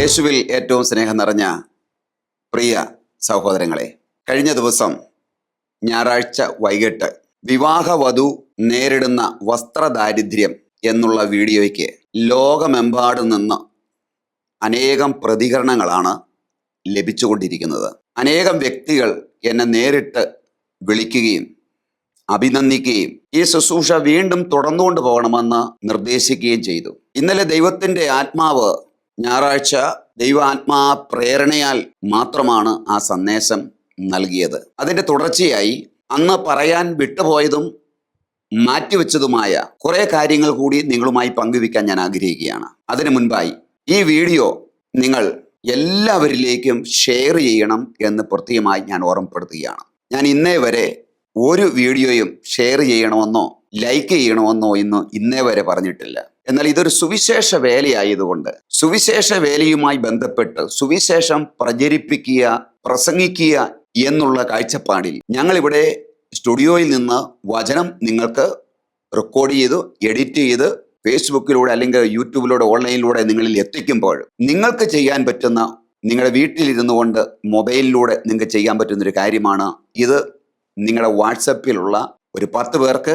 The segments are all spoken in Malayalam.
യേശുവിൽ ഏറ്റവും സ്നേഹം നിറഞ്ഞ പ്രിയ സഹോദരങ്ങളെ, കഴിഞ്ഞ ദിവസം ഞായറാഴ്ച വൈകിട്ട് വിവാഹവധു നേരിടുന്ന വസ്ത്രദാരിദ്ര്യം എന്നുള്ള വീഡിയോയ്ക്ക് ലോകമെമ്പാടും നിന്ന് അനേകം പ്രതികരണങ്ങളാണ് ലഭിച്ചുകൊണ്ടിരിക്കുന്നത്. അനേകം വ്യക്തികൾ എന്നെ നേരിട്ട് വിളിക്കുകയും അഭിനന്ദിക്കുകയും ഈ ശുശ്രൂഷ വീണ്ടും തുടർന്നുകൊണ്ട് പോകണമെന്ന് നിർദ്ദേശിക്കുകയും ചെയ്തു. ഇന്നലെ ദൈവത്തിൻ്റെ ആത്മാവ് ഞായറാഴ്ച ദൈവാത്മാ പ്രേരണയാൽ മാത്രമാണ് ആ സന്ദേശം നൽകിയത്. അതിൻ്റെ തുടർച്ചയായി അന്ന് പറയാൻ വിട്ടുപോയതും മാറ്റിവെച്ചതുമായ കുറേ കാര്യങ്ങൾ കൂടി നിങ്ങളുമായി പങ്കുവയ്ക്കാൻ ഞാൻ ആഗ്രഹിക്കുകയാണ്. അതിനു മുൻപായി ഈ വീഡിയോ നിങ്ങൾ എല്ലാവരിലേക്കും ഷെയർ ചെയ്യണം എന്ന് പ്രത്യേകമായി ഞാൻ ഓർമ്മപ്പെടുത്തുകയാണ്. ഞാൻ ഇന്നേ വരെ ഒരു വീഡിയോയും ഷെയർ ചെയ്യണമെന്നോ ലൈക്ക് ചെയ്യണമെന്നോ ഇന്നേ വരെ പറഞ്ഞിട്ടില്ല. എന്നാൽ ഇതൊരു സുവിശേഷ വേലയായതുകൊണ്ട് സുവിശേഷ വേലയുമായി ബന്ധപ്പെട്ട് സുവിശേഷം പ്രചരിപ്പിക്കുക, പ്രസംഗിക്കുക എന്നുള്ള കാഴ്ചപ്പാടിൽ ഞങ്ങളിവിടെ സ്റ്റുഡിയോയിൽ നിന്ന് വചനം നിങ്ങൾക്ക് റെക്കോർഡ് ചെയ്ത് എഡിറ്റ് ചെയ്ത് ഫേസ്ബുക്കിലൂടെ അല്ലെങ്കിൽ യൂട്യൂബിലൂടെ ഓൺലൈനിലൂടെ നിങ്ങളിൽ എത്തിക്കുമ്പോൾ നിങ്ങൾക്ക് ചെയ്യാൻ പറ്റുന്ന, നിങ്ങളുടെ വീട്ടിലിരുന്നു കൊണ്ട് മൊബൈലിലൂടെ നിങ്ങൾക്ക് ചെയ്യാൻ പറ്റുന്നൊരു കാര്യമാണ് ഇത്. നിങ്ങളുടെ വാട്സപ്പിലുള്ള ഒരു 10 പേർക്ക്,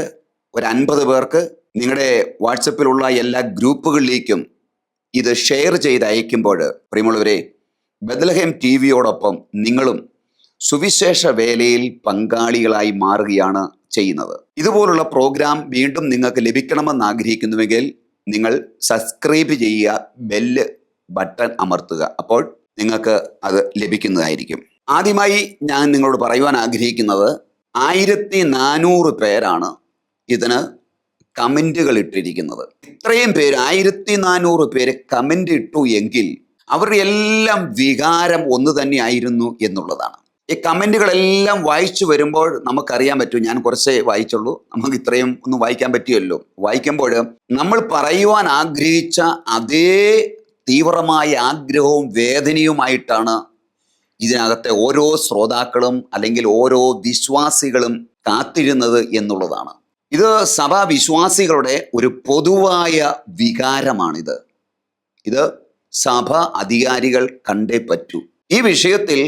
ഒരു 50 പേർക്ക്, നിങ്ങളുടെ വാട്സപ്പിലുള്ള എല്ലാ ഗ്രൂപ്പുകളിലേക്കും ഇത് ഷെയർ ചെയ്ത് അയക്കുമ്പോൾ പ്രിയമുള്ളവരെ, ബെത്ലഹേം ടിവിയോടൊപ്പം നിങ്ങളും സുവിശേഷ വേലയിൽ പങ്കാളികളായി മാറുകയാണ് ചെയ്യുന്നത്. ഇതുപോലുള്ള പ്രോഗ്രാം വീണ്ടും നിങ്ങൾക്ക് ലഭിക്കണമെന്ന് ആഗ്രഹിക്കുന്നുവെങ്കിൽ നിങ്ങൾ സബ്സ്ക്രൈബ് ചെയ്യുക, ബെല്ല് ബട്ടൺ അമർത്തുക. അപ്പോൾ നിങ്ങൾക്ക് അത് ലഭിക്കുന്നതായിരിക്കും. ആദ്യമായി ഞാൻ നിങ്ങളോട് പറയുവാൻ ആഗ്രഹിക്കുന്നത്, 1400 പേരാണ് ഇതിന് കമൻറ്റുകൾ ഇട്ടിരിക്കുന്നത്. ഇത്രയും പേര് 1400 പേര് കമൻ്റ് ഇട്ടു എങ്കിൽ അവരുടെ എല്ലാം വികാരം ഒന്ന് തന്നെയായിരുന്നു എന്നുള്ളതാണ്. ഈ കമൻറ്റുകളെല്ലാം വായിച്ചു വരുമ്പോൾ നമുക്കറിയാൻ പറ്റും. ഞാൻ കുറച്ചേ വായിച്ചുള്ളൂ, നമുക്ക് ഇത്രയും ഒന്നും വായിക്കാൻ പറ്റുമല്ലോ. വായിക്കുമ്പോൾ നമ്മൾ പറയുവാൻ ആഗ്രഹിച്ച അതേ തീവ്രമായ ആഗ്രഹവും വേദനയുമായിട്ടാണ് ഇതിനകത്തെ ഓരോ ശ്രോതാക്കളും അല്ലെങ്കിൽ ഓരോ വിശ്വാസികളും കാത്തിരുന്നത് എന്നുള്ളതാണ്. ഇത് സഭാ വിശ്വാസികളുടെ ഒരു പൊതുവായ വികാരമാണിത്. ഇത് സഭ അധികാരികൾ കണ്ടേ പറ്റൂ. ഈ വിഷയത്തിൽ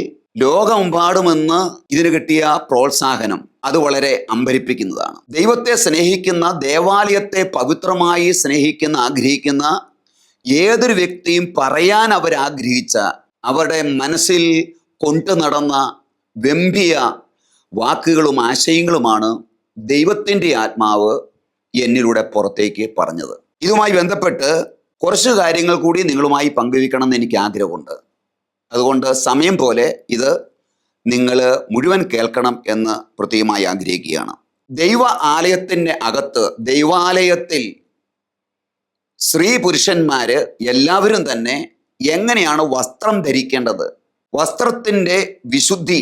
ലോകമെമ്പാടുമെന്ന് ഇതിന് കിട്ടിയ പ്രോത്സാഹനം അത് വളരെ അമ്പരിപ്പിക്കുന്നതാണ്. ദൈവത്തെ സ്നേഹിക്കുന്ന, ദേവാലയത്തെ പവിത്രമായി സ്നേഹിക്കുന്ന, ആഗ്രഹിക്കുന്ന ഏതൊരു വ്യക്തിയും പറയാൻ അവരാഗ്രഹിച്ച, അവരുടെ മനസ്സിൽ കൊണ്ടു നടന്ന വെമ്പിയ വാക്കുകളും ആശയങ്ങളുമാണ് ദൈവത്തിൻ്റെ ആത്മാവ് എന്നിലൂടെ പുറത്തേക്ക് പറഞ്ഞത്. ഇതുമായി ബന്ധപ്പെട്ട് കുറച്ച് കാര്യങ്ങൾ കൂടി നിങ്ങളുമായി പങ്കുവയ്ക്കണം എന്ന് എനിക്ക് ആഗ്രഹമുണ്ട്. അതുകൊണ്ട് സമയം പോലെ ഇത് നിങ്ങൾ മുഴുവൻ കേൾക്കണം എന്ന് പ്രത്യേകമായി ആഗ്രഹിക്കുകയാണ്. ദൈവ ആലയത്തിൻ്റെ അകത്ത്, ദൈവാലയത്തിൽ സ്ത്രീ പുരുഷന്മാര് എല്ലാവരും തന്നെ എങ്ങനെയാണ് വസ്ത്രം ധരിക്കേണ്ടത്, വസ്ത്രത്തിൻ്റെ വിശുദ്ധി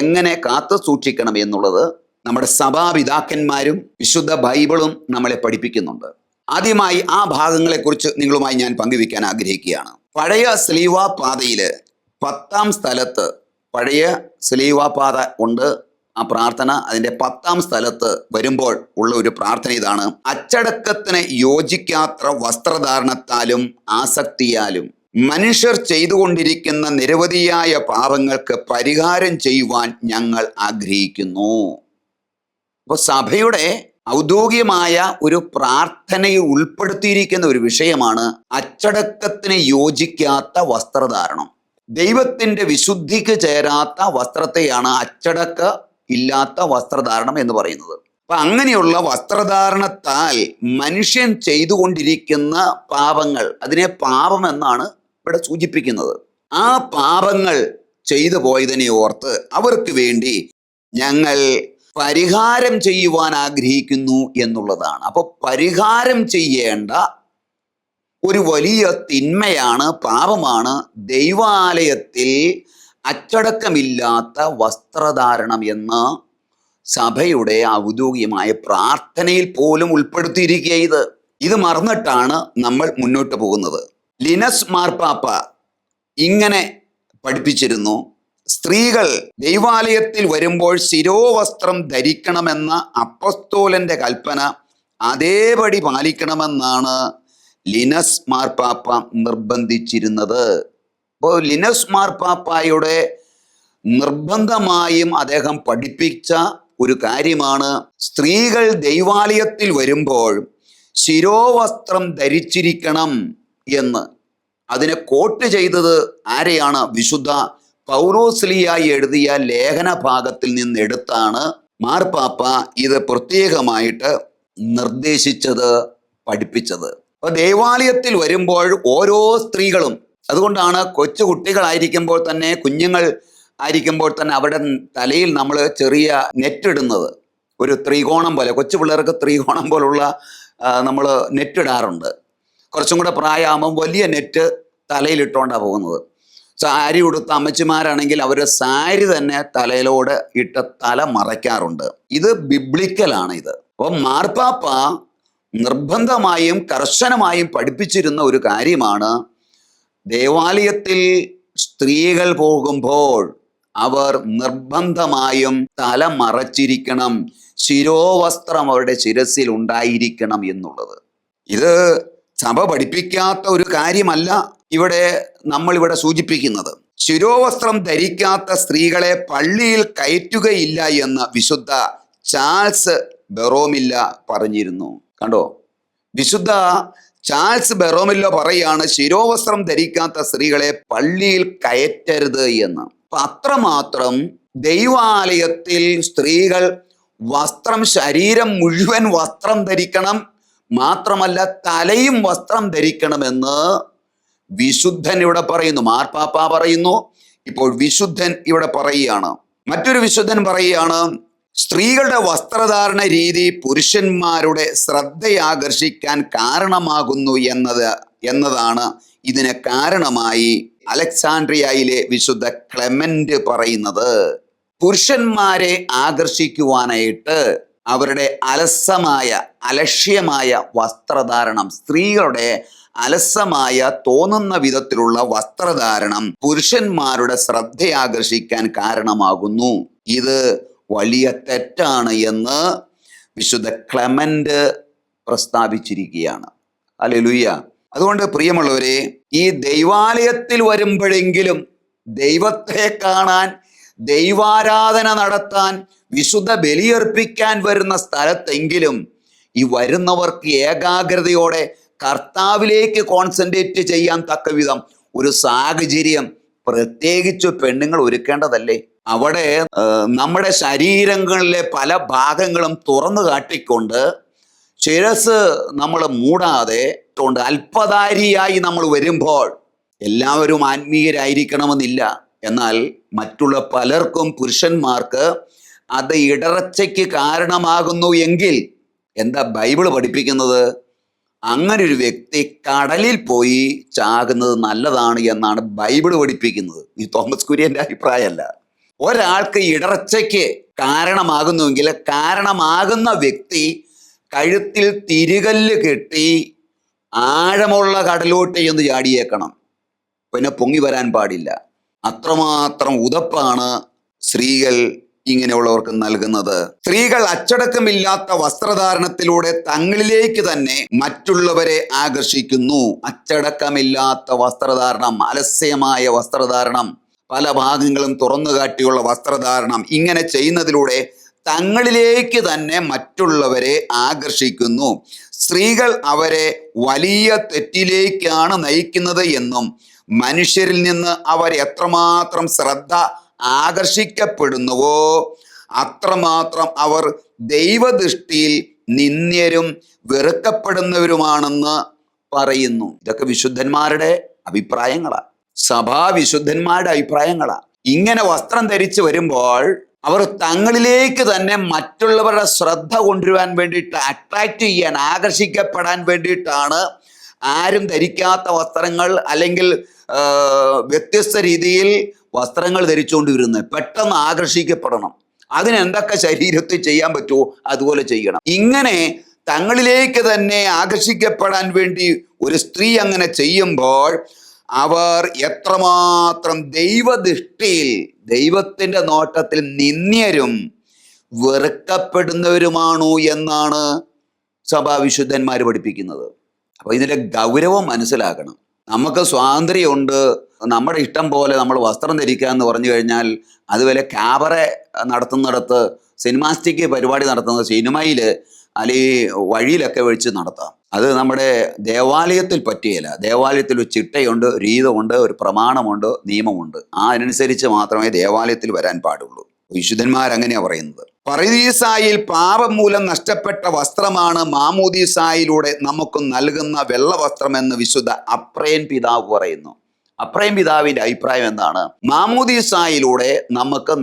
എങ്ങനെ കാത്തു സൂക്ഷിക്കണം എന്നുള്ളത് നമ്മുടെ സഭാപിതാക്കന്മാരും വിശുദ്ധ ബൈബിളും നമ്മളെ പഠിപ്പിക്കുന്നുണ്ട്. ആദ്യമായി ആ ഭാഗങ്ങളെക്കുറിച്ച് നിങ്ങളുമായി ഞാൻ പങ്കുവയ്ക്കാൻ ആഗ്രഹിക്കുകയാണ്. പഴയ സ്ലീവാ പാതയിൽ 10ാം സ്ഥലത്ത്, പഴയ സ്ലീവാ പാത ഉണ്ട് ആ പ്രാർത്ഥന, അതിൻ്റെ 10ാം സ്ഥലത്ത് വരുമ്പോൾ ഉള്ള ഒരു പ്രാർത്ഥന ഇതാണ്: അച്ചടക്കത്തിന് യോജിക്കാത്ത വസ്ത്രധാരണത്താലും ആസക്തിയാലും മനുഷ്യർ ചെയ്തുകൊണ്ടിരിക്കുന്ന നിരവധിയായ പാപങ്ങൾക്ക് പരിഹാരം ചെയ്യുവാൻ ഞങ്ങൾ ആഗ്രഹിക്കുന്നു. അപ്പോൾ സഭയുടെ ഔദ്യോഗികമായ ഒരു പ്രാർത്ഥനയിൽ ഉൾപ്പെടുത്തിയിരിക്കുന്ന ഒരു വിഷയമാണ് അച്ചടക്കത്തിന് യോജിക്കാത്ത വസ്ത്രധാരണം. ദൈവത്തിൻ്റെ വിശുദ്ധിക്ക് ചേരാത്ത വസ്ത്രത്തെയാണ് അച്ചടക്ക ഇല്ലാത്ത വസ്ത്രധാരണം എന്ന് പറയുന്നത്. അപ്പൊ അങ്ങനെയുള്ള വസ്ത്രധാരണത്താൽ മനുഷ്യൻ ചെയ്തുകൊണ്ടിരിക്കുന്ന പാപങ്ങൾ, അതിനെ പാപം എന്നാണ് ഇവിടെ സൂചിപ്പിക്കുന്നത്. ആ പാപങ്ങൾ ചെയ്തു പോയതിനെ ഓർത്ത് അവർക്ക് വേണ്ടി ഞങ്ങൾ പരിഹാരം ചെയ്യുവാൻ ആഗ്രഹിക്കുന്നു എന്നുള്ളതാണ്. അപ്പോൾ പരിഹാരം ചെയ്യേണ്ട ഒരു വലിയ തിന്മയാണ്, പാപമാണ് ദൈവാലയത്തിൽ അച്ചടക്കമില്ലാത്ത വസ്ത്രധാരണം എന്ന് സഭയുടെ ഔദ്യോഗികമായ പ്രാർത്ഥനയിൽ പോലും ഉൾപ്പെടുത്തിയിരിക്കുക. ഇത് മറന്നിട്ടാണ് നമ്മൾ മുന്നോട്ട് പോകുന്നത്. ലിനസ് മാർപ്പാപ്പ ഇങ്ങനെ പഠിപ്പിച്ചിരുന്നു: സ്ത്രീകൾ ദൈവാലയത്തിൽ വരുമ്പോൾ ശിരോവസ്ത്രം ധരിക്കണമെന്ന അപ്പസ്തോലന്റെ കൽപ്പന അതേപടി പാലിക്കണമെന്നാണ് ലിനസ് മാർപ്പാപ്പ നിർബന്ധിച്ചിരുന്നത്. അപ്പോൾ ലിനസ് മാർപ്പാപ്പായുടെ നിർബന്ധമായും അദ്ദേഹം പഠിപ്പിച്ച ഒരു കാര്യമാണ്, സ്ത്രീകൾ ദൈവാലയത്തിൽ വരുമ്പോൾ ശിരോവസ്ത്രം ധരിച്ചിരിക്കണം എന്ന്. അതിനെ കോട്ട് ചെയ്തത് ആരെയാണ്? വിശുദ്ധ പൗലോസ്ലിയായി എഴുതിയ ലേഖന ഭാഗത്തിൽ നിന്നെടുത്താണ് മാർപ്പാപ്പ ഇത് പ്രത്യേകമായിട്ട് നിർദ്ദേശിച്ചത്, പഠിപ്പിച്ചത്. അപ്പൊ ദേവാലയത്തിൽ വരുമ്പോൾ ഓരോ സ്ത്രീകളും, അതുകൊണ്ടാണ് കൊച്ചു കുട്ടികളായിരിക്കുമ്പോൾ തന്നെ, കുഞ്ഞുങ്ങൾ ആയിരിക്കുമ്പോൾ തന്നെ അവരുടെ തലയിൽ നമ്മൾ ചെറിയ നെറ്റ് ഇടുന്നത്, ഒരു ത്രികോണം പോലെ, കൊച്ചു പിള്ളേർക്ക് ത്രികോണം പോലുള്ള നമ്മൾ നെറ്റ് ഇടാറുണ്ട്. കുറച്ചും കൂടെ പ്രായമാകുമ്പോൾ വലിയ നെറ്റ് തലയിലിട്ടുകൊണ്ടാണ് പോകുന്നത്. സാരി ഉടുത്ത അമ്മച്ചിമാരാണെങ്കിൽ അവർ സാരി തന്നെ തലയിലോട് ഇട്ട് തല മറയ്ക്കാറുണ്ട്. ഇത് ബിബ്ലിക്കലാണ് ഇത്. അപ്പം മാർപ്പാപ്പ നിർബന്ധമായും കർശനമായും പഠിപ്പിച്ചിരുന്ന ഒരു കാര്യമാണ്, ദേവാലയത്തിൽ സ്ത്രീകൾ പോകുമ്പോൾ അവർ നിർബന്ധമായും തല മറച്ചിരിക്കണം, ശിരോവസ്ത്രം അവരുടെ ശിരസിൽ ഉണ്ടായിരിക്കണം എന്നുള്ളത്. ഇത് സഭ പഠിപ്പിക്കാത്ത ഒരു കാര്യമല്ല നമ്മളിവിടെ സൂചിപ്പിക്കുന്നത്. ശിരോവസ്ത്രം ധരിക്കാത്ത സ്ത്രീകളെ പള്ളിയിൽ കയറ്റുകയില്ല എന്ന് വിശുദ്ധ ചാൾസ് ബെറോമില്ല പറഞ്ഞിരുന്നു. കണ്ടോ, വിശുദ്ധ ചാൾസ് ബെറോമില്ല പറയാണ് ശിരോവസ്ത്രം ധരിക്കാത്ത സ്ത്രീകളെ പള്ളിയിൽ കയറ്റരുത് എന്ന്. അപ്പൊ അത്രമാത്രം ദൈവാലയത്തിൽ സ്ത്രീകൾ ശരീരം മുഴുവൻ വസ്ത്രം ധരിക്കണം, മാത്രമല്ല തലയും വസ്ത്രം ധരിക്കണമെന്ന് വിശുദ്ധൻ ഇവിടെ പറയുന്നു. മാർപ്പാപ്പ പറയുന്നു, ഇപ്പോൾ വിശുദ്ധൻ ഇവിടെ പറയുകയാണ്. മറ്റൊരു വിശുദ്ധൻ പറയുകയാണ്, സ്ത്രീകളുടെ വസ്ത്രധാരണ രീതി പുരുഷന്മാരുടെ ശ്രദ്ധയാകർഷിക്കാൻ കാരണമാകുന്നു എന്നതാണ് ഇതിന് കാരണമായി അലക്സാണ്ട്രിയയിലെ വിശുദ്ധ ക്ലെമന്റ് പറയുന്നത്. പുരുഷന്മാരെ ആകർഷിക്കുവാനായിട്ട് അവരുടെ അലക്ഷ്യമായ വസ്ത്രധാരണം, സ്ത്രീകളുടെ അലസമായ തോന്നുന്ന വിധത്തിലുള്ള വസ്ത്രധാരണം പുരുഷന്മാരുടെ ശ്രദ്ധയാകർഷിക്കാൻ കാരണമാകുന്നു. ഇത് വലിയ തെറ്റാണ് എന്ന് വിശുദ്ധ ക്ലെമന്റ് പ്രസ്താവിച്ചിരിക്കുകയാണ്. ഹല്ലേലൂയ. അതുകൊണ്ട് പ്രിയമുള്ളവരെ, ഈ ദൈവാലയത്തിൽ വരുമ്പോഴെങ്കിലും ദൈവത്തെ കാണാൻ, ദൈവാരാധന നടത്താൻ, വിശുദ്ധ ബലിയർപ്പിക്കാൻ വരുന്ന സ്ഥലത്തെങ്കിലും ഈ വരുന്നവർക്ക് ഏകാഗ്രതയോടെ കർത്താവിലേക്ക് കോൺസെൻട്രേറ്റ് ചെയ്യാൻ തക്ക വിധം ഒരു സാഹചര്യം പ്രത്യേകിച്ച് പെണ്ണുങ്ങൾ ഒരുക്കേണ്ടതല്ലേ? അവിടെ നമ്മുടെ ശരീരങ്ങളിലെ പല ഭാഗങ്ങളും തുറന്നു കാട്ടിക്കൊണ്ട് ശിരസ് നമ്മൾ മൂടാതെ കൊണ്ട് അല്പധാരിയായി നമ്മൾ വരുമ്പോൾ, എല്ലാവരും ആത്മീയരായിരിക്കണമെന്നില്ല, എന്നാൽ മറ്റുള്ള പലർക്കും, പുരുഷന്മാർക്ക് അത് ഇടർച്ചയ്ക്ക് കാരണമാകുന്നു എങ്കിൽ എന്താ ബൈബിള് പഠിപ്പിക്കുന്നത്? അങ്ങനെ ഒരു വ്യക്തി കടലിൽ പോയി ചാകുന്നത് നല്ലതാണ് എന്നാണ് ബൈബിള് പഠിപ്പിക്കുന്നത്. ഈ തോമസ് കുര്യന്റെ അഭിപ്രായമല്ല. ഒരാൾക്ക് ഇടർച്ചയ്ക്ക് കാരണമാകുന്നുവെങ്കിൽ കാരണമാകുന്ന വ്യക്തി കഴുത്തിൽ തിരികല്ല് കെട്ടി ആഴമുള്ള കടലോട്ട് ചെന്ന് ചാടിയേക്കണം, പിന്നെ പൊങ്ങി വരാൻ പാടില്ല. അത്രമാത്രം ഉതപ്പാണ് സ്ത്രീകൾ ഇങ്ങനെയുള്ളവർക്ക് നൽകുന്നത്. സ്ത്രീകൾ അച്ചടക്കമില്ലാത്ത വസ്ത്രധാരണത്തിലൂടെ തങ്ങളിലേക്ക് തന്നെ മറ്റുള്ളവരെ ആകർഷിക്കുന്നു. അച്ചടക്കമില്ലാത്ത വസ്ത്രധാരണം, അലസ്യമായ വസ്ത്രധാരണം, പല ഭാഗങ്ങളും തുറന്നു കാട്ടിയുള്ള വസ്ത്രധാരണം, ഇങ്ങനെ ചെയ്യുന്നതിലൂടെ തങ്ങളിലേക്ക് തന്നെ മറ്റുള്ളവരെ ആകർഷിക്കുന്നു. സ്ത്രീകൾ അവരെ വലിയ തെറ്റിലേക്കാണ് നയിക്കുന്നത് എന്നും മനുഷ്യരിൽ നിന്ന് അവർ എത്രമാത്രം ശ്രദ്ധ ആകർഷിക്കപ്പെടുന്നുവോ അത്രമാത്രം അവർ ദൈവദൃഷ്ടിയിൽ നിന്ദ്യരും വെറുക്കപ്പെടുന്നവരുമാണെന്ന് പറയുന്നു. ഇതൊക്കെ വിശുദ്ധന്മാരുടെ അഭിപ്രായങ്ങളാണ്, സഭാവിശുദ്ധന്മാരുടെ അഭിപ്രായങ്ങളാണ്. ഇങ്ങനെ വസ്ത്രം ധരിച്ചു വരുമ്പോൾ അവർ തങ്ങളിലേക്ക് തന്നെ മറ്റുള്ളവരുടെ ശ്രദ്ധ കൊണ്ടുവരാൻ വേണ്ടിയിട്ട്, അട്രാക്റ്റ് ചെയ്യാൻ, ആകർഷിക്കപ്പെടാൻ വേണ്ടിയിട്ടാണ് ആരും ധരിക്കാത്ത വസ്ത്രങ്ങൾ അല്ലെങ്കിൽ വ്യത്യസ്ത രീതിയിൽ വസ്ത്രങ്ങൾ ധരിച്ചുകൊണ്ട് വരുന്നത്. പെട്ടെന്ന് ആകർഷിക്കപ്പെടണം, അതിനെന്തൊക്കെ ശരീരത്തിൽ ചെയ്യാൻ പറ്റുമോ അതുപോലെ ചെയ്യണം. ഇങ്ങനെ തങ്ങളിലേക്ക് തന്നെ ആകർഷിക്കപ്പെടാൻ വേണ്ടി ഒരു സ്ത്രീ അങ്ങനെ ചെയ്യുമ്പോൾ അവർ എത്രമാത്രം ദൈവദൃഷ്ടിയിൽ, ദൈവത്തിൻ്റെ നോട്ടത്തിൽ നിന്ദ്യരും വെറുക്കപ്പെടുന്നവരുമാണു എന്നാണ് സഭാവിശുദ്ധന്മാർ പഠിപ്പിക്കുന്നത്. അപ്പോൾ ഇതിൻ്റെ ഗൗരവം മനസ്സിലാക്കണം. നമുക്ക് സ്വാതന്ത്ര്യമുണ്ട്, നമ്മുടെ ഇഷ്ടം പോലെ നമ്മൾ വസ്ത്രം ധരിക്കുക എന്ന് പറഞ്ഞു കഴിഞ്ഞാൽ അതുപോലെ ക്യാബറെ നടത്തുന്നിടത്ത്, സിനിമാസ്റ്റിക് പരിപാടി നടത്തുന്ന സിനിമയിൽ അല്ലെങ്കിൽ വഴിയിലൊക്കെ വെച്ച് നടത്താം. അത് നമ്മുടെ ദേവാലയത്തിൽ പറ്റുകയില്ല. ദേവാലയത്തിൽ ഒരു ചിട്ടയുണ്ട്, രീതിയുണ്ട്, ഒരു പ്രമാണമുണ്ട്, നിയമമുണ്ട്. അതിനനുസരിച്ച് മാത്രമേ ദേവാലയത്തിൽ വരാൻ പാടുള്ളൂ. വിശുദ്ധന്മാരങ്ങനെയാ പറയുന്നത്. പറുദീസായിൽ പാപം മൂലം നഷ്ടപ്പെട്ട വസ്ത്രമാണ് മാമോദീസായിലൂടെ നമുക്ക് നൽകുന്ന വെള്ള വസ്ത്രം എന്ന് വിശുദ്ധ അപ്രയൻ പിതാവ് പറയുന്നു. അപ്രയൻ പിതാവിന്റെ അഭിപ്രായം എന്താണ്? മാമോദീസായിലൂടെ നമുക്ക്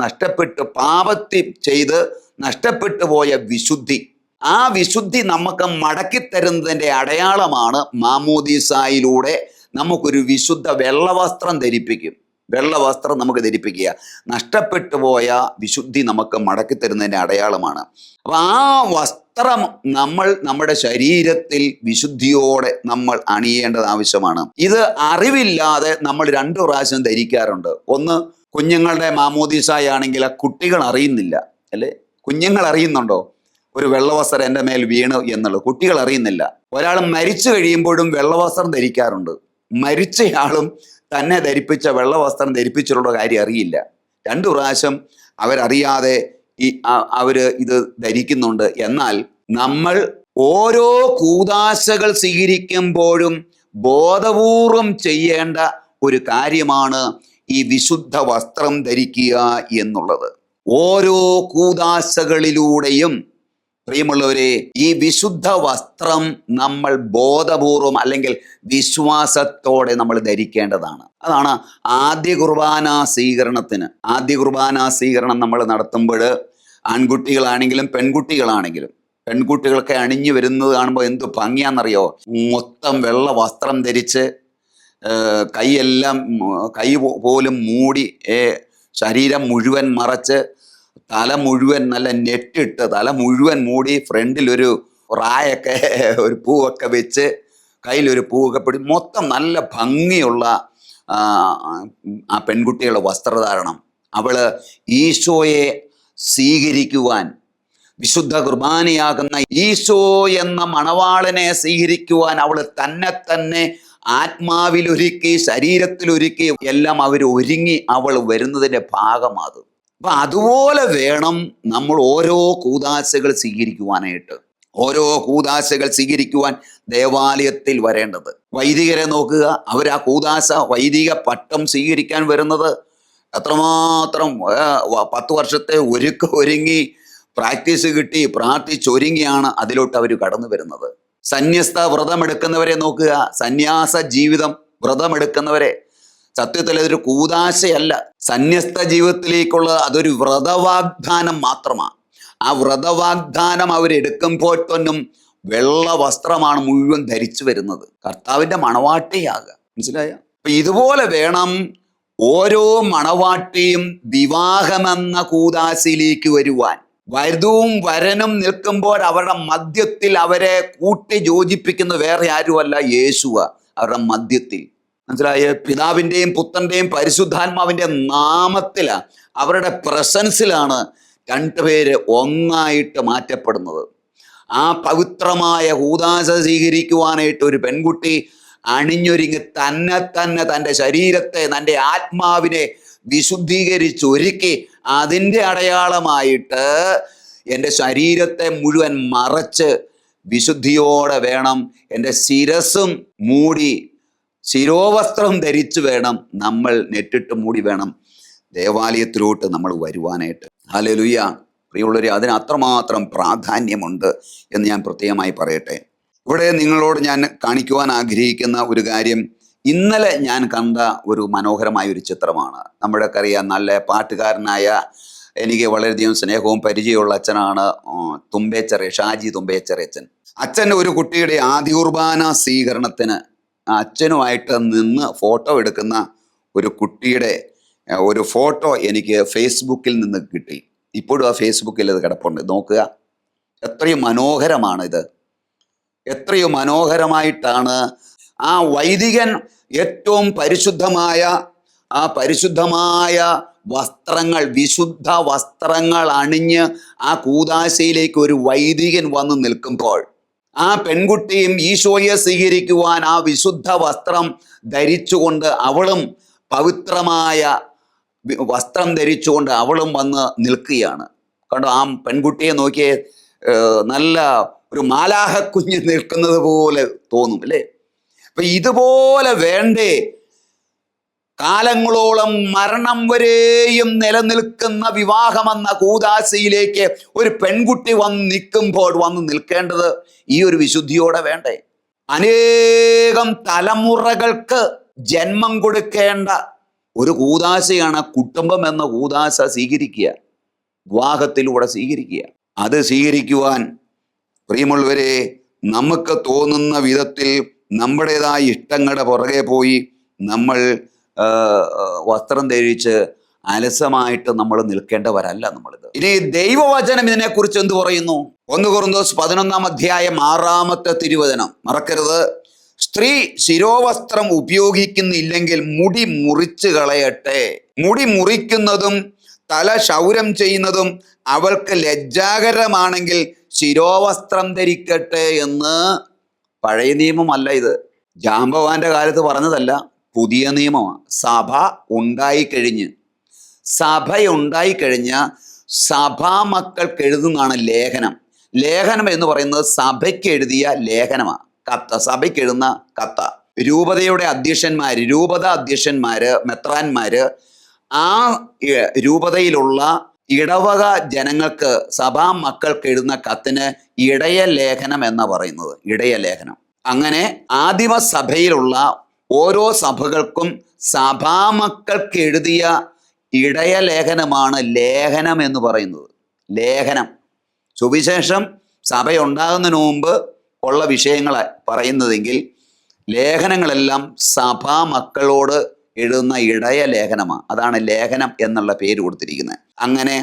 പാപത്തിൽ ചെയ്ത് നഷ്ടപ്പെട്ടു പോയ വിശുദ്ധി, ആ വിശുദ്ധി നമുക്ക് മടക്കിത്തരുന്നതിൻ്റെ അടയാളമാണ് മാമോദീസായിലൂടെ നമുക്കൊരു വിശുദ്ധ വെള്ളവസ്ത്രം ധരിപ്പിക്കും. വെള്ളവസ്ത്രം നമുക്ക് ധരിപ്പിക്കുക നഷ്ടപ്പെട്ടു പോയ വിശുദ്ധി നമുക്ക് മടക്കിത്തരുന്നതിൻ്റെ അടയാളമാണ്. അപ്പം ആ വസ്ത്രം നമ്മുടെ ശരീരത്തിൽ വിശുദ്ധിയോടെ നമ്മൾ അണിയേണ്ടത് ആവശ്യമാണ്. ഇത് അറിവില്ലാതെ നമ്മൾ 2 പ്രാവശ്യം ധരിക്കാറുണ്ട്. ഒന്ന്, കുഞ്ഞുങ്ങളുടെ മാമോദീസായാണെങ്കിൽ ആ കുട്ടികൾ അറിയുന്നില്ല, അല്ലേ? കുഞ്ഞുങ്ങൾ അറിയുന്നുണ്ടോ ഒരു വെള്ളവസ്ത്രം എൻ്റെ മേൽ വീണു എന്നുള്ളത്? കുട്ടികൾ അറിയുന്നില്ല. ഒരാൾ മരിച്ചു കഴിയുമ്പോഴും വെള്ളവസ്ത്രം ധരിക്കാറുണ്ട്. മരിച്ചയാളും തന്നെ ധരിപ്പിച്ച വെള്ളവസ്ത്രം ധരിപ്പിച്ചിട്ടുള്ള കാര്യം അറിയില്ല. 2 പ്രാവശ്യം അവരറിയാതെ അവര് ഇത് ധരിക്കുന്നുണ്ട്. എന്നാൽ നമ്മൾ ഓരോ കൂദാശകൾ സ്വീകരിക്കുമ്പോഴും ബോധപൂർവം ചെയ്യേണ്ട ഒരു കാര്യമാണ് ഈ വിശുദ്ധ വസ്ത്രം ധരിക്കുക എന്നുള്ളത്. ഓരോ കൂദാശകളിലൂടെയും പ്രിയമുള്ളവരെ, ഈ വിശുദ്ധ വസ്ത്രം നമ്മൾ ബോധപൂർവം അല്ലെങ്കിൽ വിശ്വാസത്തോടെ നമ്മൾ ധരിക്കേണ്ടതാണ്. അതാണ് ആദ്യ കുർബാന സ്വീകരണം നമ്മൾ നടത്തുമ്പോൾ ആൺകുട്ടികളാണെങ്കിലും പെൺകുട്ടികളൊക്കെ അണിഞ്ഞു വരുന്നത് കാണുമ്പോൾ എന്ത് ഭംഗിയാണെന്നറിയോ? മൊത്തം വെള്ള വസ്ത്രം ധരിച്ച് കൈ പോലും മൂടി, ശരീരം മുഴുവൻ മറച്ച്, തല മുഴുവൻ നല്ല നെറ്റിട്ട് തല മുഴുവൻ മൂടി, ഫ്രണ്ടിൽ ഒരു റായൊക്കെ ഒരു പൂവൊക്കെ വെച്ച്, കയ്യിലൊരു പൂവൊക്കെ പിടി, മൊത്തം നല്ല ഭംഗിയുള്ള ആ പെൺകുട്ടികളുടെ വസ്ത്രധാരണം. അവള് ഈശോയെ സ്വീകരിക്കുവാൻ, വിശുദ്ധ കുർബാനയാകുന്ന ഈശോ എന്ന മണവാളനെ സ്വീകരിക്കുവാൻ അവള് തന്നെ ആത്മാവിലൊരുക്കി, ശരീരത്തിലൊരുക്കി എല്ലാം ഒരുങ്ങി അവൾ വരുന്നതിൻ്റെ ഭാഗമാകും. അപ്പൊ അതുപോലെ വേണം നമ്മൾ ഓരോ കൂദാശകൾ സ്വീകരിക്കുവാൻ ദേവാലയത്തിൽ വരേണ്ടത്. വൈദികരെ നോക്കുക, അവർ ആ വൈദിക പട്ടം സ്വീകരിക്കാൻ വരുന്നത് എത്രമാത്രം 10 വർഷത്തെ ഒരുങ്ങി പ്രാക്ടീസ് കിട്ടി പ്രാർത്ഥിച്ചൊരുങ്ങിയാണ് അതിലോട്ട് അവർ കടന്നു വരുന്നത്. സന്യസ്ത വ്രതമെടുക്കുന്നവരെ നോക്കുക, സന്യാസ ജീവിതം വ്രതമെടുക്കുന്നവരെ, സത്യത്തിൽ അതൊരു കൂദാശയല്ല. സന്യസ്ത ജീവിതത്തിലേക്കുള്ള അതൊരു വ്രതവാഗ്ദാനം മാത്രമാണ്. ആ വ്രതവാഗ്ദാനം അവരെടുക്കുമ്പോൾ തന്നെ വെള്ള വസ്ത്രമാണ് മുഴുവൻ ധരിച്ചു വരുന്നത്. കർത്താവിൻ്റെ മണവാട്ടിയാകുക. മനസ്സിലായ? അപ്പൊ ഇതുപോലെ വേണം ഓരോ മണവാട്ടിയും വിവാഹമെന്ന കൂദാശയിലേക്ക് വരുവാൻ. വധുവും വരനും നിൽക്കുമ്പോൾ അവരുടെ മധ്യത്തിൽ അവരെ കൂട്ടി യോജിപ്പിക്കുന്ന വേറെ ആരുമല്ല, യേശുവ അവരുടെ മധ്യത്തിൽ. മനസ്സിലായ? പിതാവിൻ്റെയും പുത്രൻ്റെയും പരിശുദ്ധാത്മാവിൻ്റെ നാമത്തിലാണ്, അവരുടെ പ്രസൻസിലാണ് 2 പേര് ഒന്നായിട്ട് മാറ്റപ്പെടുന്നത്. ആ പവിത്രമായ കൂദാശ സ്വീകരിക്കുവാനായിട്ട് ഒരു പെൺകുട്ടി അണിഞ്ഞൊരുങ്ങി തന്നെ തൻ്റെ ശരീരത്തെ, തൻ്റെ ആത്മാവിനെ വിശുദ്ധീകരിച്ചൊരുക്കി അതിൻ്റെ അടയാളമായിട്ട് എൻ്റെ ശരീരത്തെ മുഴുവൻ മറച്ച് വിശുദ്ധിയോടെ വേണം, എൻ്റെ ശിരസും മൂടി ശിരോവസ്ത്രം ധരിച്ചു വേണം, നമ്മൾ നെറ്റിട്ട് മൂടി വേണം ദേവാലയത്തിലോട്ട് നമ്മൾ വരുവാനായിട്ട്. ഹല്ലേലൂയ. പ്രിയമുള്ളവരെ, അതിന് അത്രമാത്രം പ്രാധാന്യമുണ്ട് എന്ന് ഞാൻ പ്രത്യേകമായി പറയട്ടെ. ഇവിടെ നിങ്ങളോട് ഞാൻ കാണിക്കുവാൻ ആഗ്രഹിക്കുന്ന ഒരു കാര്യം, ഇന്നലെ ഞാൻ കണ്ട ഒരു മനോഹരമായ ഒരു ചിത്രമാണ്. നമ്മുടെയൊക്കെ അറിയാം, നല്ല പാട്ടുകാരനായ, എനിക്ക് വളരെയധികം സ്നേഹവും പരിചയമുള്ള അച്ഛനാണ് ഷാജി തുമ്പേച്ചറച്ചൻ. അച്ഛൻ ഒരു കുട്ടിയുടെ ആദ്യ കുർബാന സ്വീകരണത്തിന് അച്ഛനുമായിട്ട് നിന്ന് ഫോട്ടോ എടുക്കുന്ന ഒരു കുട്ടിയുടെ ഒരു ഫോട്ടോ എനിക്ക് ഫേസ്ബുക്കിൽ നിന്ന് കിട്ടി. ഇപ്പോഴും ആ ഫേസ്ബുക്കിൽ അത് കിടപ്പുണ്ട്. നോക്കുക, എത്രയും മനോഹരമാണിത്. എത്രയും മനോഹരമായിട്ടാണ് ആ വൈദികൻ ഏറ്റവും പരിശുദ്ധമായ വസ്ത്രങ്ങൾ, വിശുദ്ധ വസ്ത്രങ്ങൾ അണിഞ്ഞ് ആ കൂദാശയിലേക്ക് ഒരു വൈദികൻ വന്ന് നിൽക്കുമ്പോൾ, ആ പെൺകുട്ടിയും ഈശോയെ സ്വീകരിക്കുവാൻ ആ വിശുദ്ധ വസ്ത്രം ധരിച്ചുകൊണ്ട് അവളും പവിത്രമായ വസ്ത്രം ധരിച്ചുകൊണ്ട് അവളും വന്ന് നിൽക്കുകയാണ്. കണ്ടോ, ആ പെൺകുട്ടിയെ നോക്കിയേ, നല്ല ഒരു മാലാഹ കുഞ്ഞ് നിൽക്കുന്നത് പോലെ തോന്നും അല്ലേ? അപ്പൊ ഇതുപോലെ വേണ്ടേ കാലങ്ങളോളം മരണം വരെയും നിലനിൽക്കുന്ന വിവാഹമെന്ന കൂദാശയിലേക്ക് ഒരു പെൺകുട്ടി വന്ന് നിൽക്കേണ്ടത് ഈ ഒരു വിശുദ്ധിയോടെ വേണ്ടേ? അനേകം തലമുറകൾക്ക് ജന്മം കൊടുക്കേണ്ട ഒരു കൂദാശയാണ് കുടുംബം എന്ന കൂദാശ സ്വീകരിക്കുക, വിവാഹത്തിലൂടെ സ്വീകരിക്കുക. അത് സ്വീകരിക്കുവാൻ പ്രിയമുള്ളവരെ, നമുക്ക് തോന്നുന്ന വിധത്തിൽ നമ്മുടേതായ ഇഷ്ടങ്ങളുടെ പുറകെ പോയി നമ്മൾ വസ്ത്രം ധരിച്ച് അലസമായിട്ട് നമ്മൾ നിൽക്കേണ്ടവരല്ല നമ്മളിത്. ഇനി ദൈവവചനം ഇതിനെക്കുറിച്ച് എന്ത് പറയുന്നു? 1 കൊരിന്തോസ് 11-ാം അധ്യായം 6-ാമത്തെ തിരുവചനം മറക്കരുത്. സ്ത്രീ ശിരോവസ്ത്രം ഉപയോഗിക്കുന്നില്ലെങ്കിൽ മുടി മുറിച്ചു കളയട്ടെ. മുടി മുറിക്കുന്നതും തല ക്ഷൗരം ചെയ്യുന്നതും അവൾക്ക് ലജ്ജാകരമാണെങ്കിൽ ശിരോവസ്ത്രം ധരിക്കട്ടെ എന്ന്. പഴയ നിയമമല്ല ഇത്, ജാമ്പവാന്റെ കാലത്ത് പറഞ്ഞതല്ല, പുതിയ നിയമമാണ്. സഭയുണ്ടായിക്കഴിഞ്ഞ് സഭാ മക്കൾക്ക് എഴുതുന്നതാണ് ലേഖനം. ലേഖനം എന്ന് പറയുന്നത് സഭയ്ക്ക് എഴുതിയ ലേഖനമാണ്, കത്ത്, സഭയ്ക്ക് എഴുതുന്ന കത്ത. രൂപത അധ്യക്ഷന്മാര്, മെത്രാന്മാര് ആ രൂപതയിലുള്ള ഇടവക ജനങ്ങൾക്ക്, സഭാ മക്കൾക്ക് എഴുതുന്ന കത്തിന് ഇടയ ലേഖനം എന്നാ പറയുന്നത്, ഇടയ ലേഖനം. അങ്ങനെ ആദിമ സഭയിലുള്ള ഓരോ സഭകൾക്കും സഭാമക്കൾക്ക് എഴുതിയ ഇടയ ലേഖനമാണ് ലേഖനം എന്ന് പറയുന്നത്. ലേഖനം, സുവിശേഷം സഭയുണ്ടാകുന്നതിന് മുമ്പ് ഉള്ള വിഷയങ്ങൾ പറയുന്നതെങ്കിൽ ലേഖനങ്ങളെല്ലാം സഭാ മക്കളോട് എഴുതുന്ന ഇടയ ലേഖനമാണ്. അതാണ് ലേഖനം എന്നുള്ള പേര് കൊടുത്തിരിക്കുന്നത്. അങ്ങനെ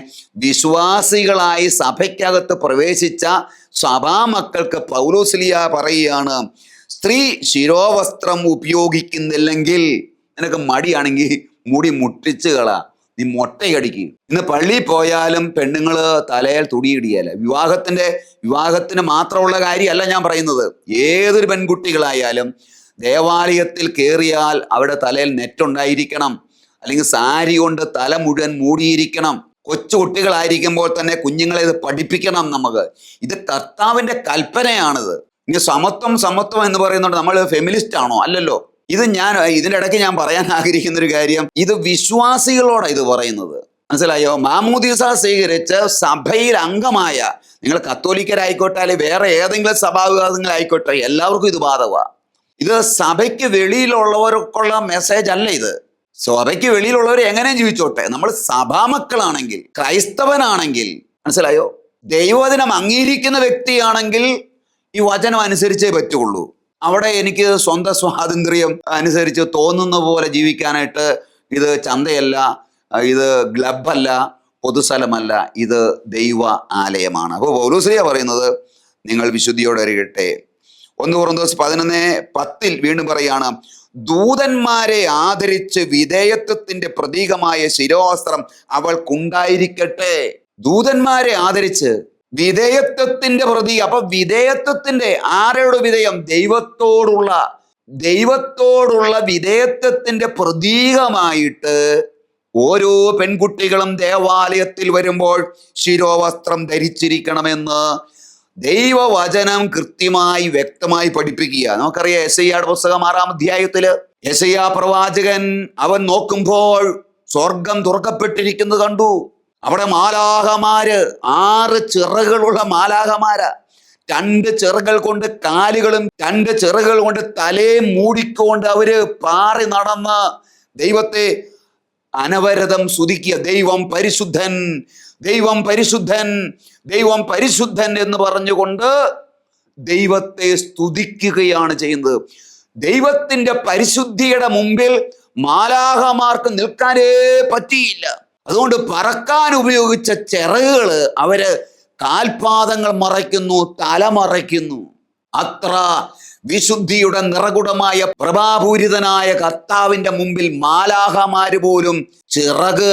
വിശ്വാസികളായി സഭയ്ക്കകത്ത് പ്രവേശിച്ച സഭാ മക്കൾക്ക് പൗലോസ്ലീഹ പറയുകയാണ്, സ്ത്രീ ശിരോവസ്ത്രം ഉപയോഗിക്കുന്നില്ലെങ്കിൽ നിനക്ക് മടിയാണെങ്കിൽ മുടി മുട്ടിച്ച് കളാ, നീ മൊട്ടയടിക്കുക. ഇന്ന് പള്ളിയിൽ പോയാലും പെണ്ണുങ്ങൾ തലയിൽ തുടിയിടിയല്ല. വിവാഹത്തിന് മാത്രമുള്ള കാര്യമല്ല ഞാൻ പറയുന്നത്. ഏതൊരു പെൺകുട്ടികളായാലും ദേവാലയത്തിൽ കയറിയാൽ അവിടെ തലയിൽ നെറ്റുണ്ടായിരിക്കണം, അല്ലെങ്കിൽ സാരി കൊണ്ട് തല മുഴുവൻ മൂടിയിരിക്കണം. കൊച്ചു കുട്ടികളായിരിക്കുമ്പോൾ തന്നെ കുഞ്ഞുങ്ങളെ ഇത് പഠിപ്പിക്കണം. ഇത് കർത്താവിൻ്റെ കൽപ്പനയാണിത്. ഇനി സമത്വം എന്ന് പറയുന്നുണ്ട്, നമ്മൾ ഫെമിനിസ്റ്റ് ആണോ? അല്ലല്ലോ. ഇതിൻ്റെ ഇടയ്ക്ക് ഞാൻ പറയാൻ ആഗ്രഹിക്കുന്ന ഒരു കാര്യം, ഇത് വിശ്വാസികളോടാണ് ഇത് പറയുന്നത്, മനസ്സിലായോ? മാമോദീസ സ്വീകരിച്ച് സഭയിൽ അംഗമായ നിങ്ങൾ കത്തോലിക്കരായിക്കോട്ടെ അല്ലെങ്കിൽ വേറെ ഏതെങ്കിലും സഭാവിഭാഗങ്ങളായിക്കോട്ടെ, എല്ലാവർക്കും ഇത് ബാധകമാണ്. ഇത് സഭയ്ക്ക് വെളിയിലുള്ളവർക്കുള്ള മെസ്സേജ് അല്ല ഇത്. സഭയ്ക്ക് വെളിയിലുള്ളവർ എങ്ങനെയും ജീവിച്ചോട്ടെ, നമ്മൾ സഭാമക്കളാണെങ്കിൽ, ക്രൈസ്തവനാണെങ്കിൽ, മനസ്സിലായോ, ദൈവവചനം അംഗീകരിക്കുന്ന വ്യക്തിയാണെങ്കിൽ ഈ വചനം അനുസരിച്ചേ പറ്റുള്ളൂ. അവിടെ എനിക്ക് സ്വന്തം സ്വാതന്ത്ര്യം അനുസരിച്ച് തോന്നുന്ന പോലെ ജീവിക്കാനായിട്ട് ഇത് ചന്തയല്ല, ഇത് ക്ലബ്ബല്ല, പൊതുസ്ഥലമല്ല, ഇത് ദൈവ ആലയമാണ്. അപ്പോൾ പൗലോസ്ലീഹ പറയുന്നത് നിങ്ങൾ വിശുദ്ധിയോടെ ഇരിക്കട്ടെ. 1 കൊരിന്തോസ് 11:10 വീണ്ടും പറയാണ്, ദൂതന്മാരെ ആദരിച്ച് വിധേയത്വത്തിന്റെ പ്രതീകമായ ശിരോവസ്ത്രം അവൾക്കുണ്ടായിരിക്കട്ടെ. ദൂതന്മാരെ ആദരിച്ച് വിധേയത്വത്തിന്റെ പ്രതീകം. അപ്പൊ വിധേയത്വത്തിന്റെ, ആരോട് വിധേയം? ദൈവത്തോടുള്ള വിധേയത്വത്തിന്റെ പ്രതീകമായിട്ട് ഓരോ പെൺകുട്ടികളും ദേവാലയത്തിൽ വരുമ്പോൾ ശിരോവസ്ത്രം ധരിച്ചിരിക്കണമെന്ന് ദൈവവചനം കൃത്യമായി വ്യക്തമായി പഠിപ്പിക്കുക. നമുക്കറിയാം, യെശയ്യായുടെ പുസ്തകം 6-ാം അധ്യായത്തില് യെശയ്യാ പ്രവാചകൻ അവൻ നോക്കുമ്പോൾ സ്വർഗം തുറക്കപ്പെട്ടിരിക്കുന്നത് കണ്ടു. അവിടെ മാലാഖമാര്, 6 ചിറകുകളുള്ള മാലാഖമാരാ. 2 ചിറകുകൾ കൊണ്ട് കാലുകളും 2 ചിറകുകൾ കൊണ്ട് തലയും മൂടിക്കൊണ്ട് അവര് പാറി നടന്ന് ദൈവത്തെ അനവരതം സ്തുതിക്കുക. ദൈവം പരിശുദ്ധൻ, ദൈവം പരിശുദ്ധൻ, ദൈവം പരിശുദ്ധൻ എന്ന് പറഞ്ഞുകൊണ്ട് ദൈവത്തെ സ്തുതിക്കുകയാണ് ചെയ്യുന്നത്. ദൈവത്തിന്റെ പരിശുദ്ധിയുടെ മുമ്പിൽ മാലാഖമാർക്ക് നിൽക്കാനേ പറ്റിയില്ല. അതുകൊണ്ട് പറക്കാൻ ഉപയോഗിച്ച ചിറകുകള് അവര് കാൽപാദങ്ങൾ മറയ്ക്കുന്നു, തല മറയ്ക്കുന്നു. അത്ര വിശുദ്ധിയുടെ നിറകുടമായ പ്രഭാപൂരിതനായ കർത്താവിന്റെ മുമ്പിൽ മാലാഖമാര് പോലും ചിറക്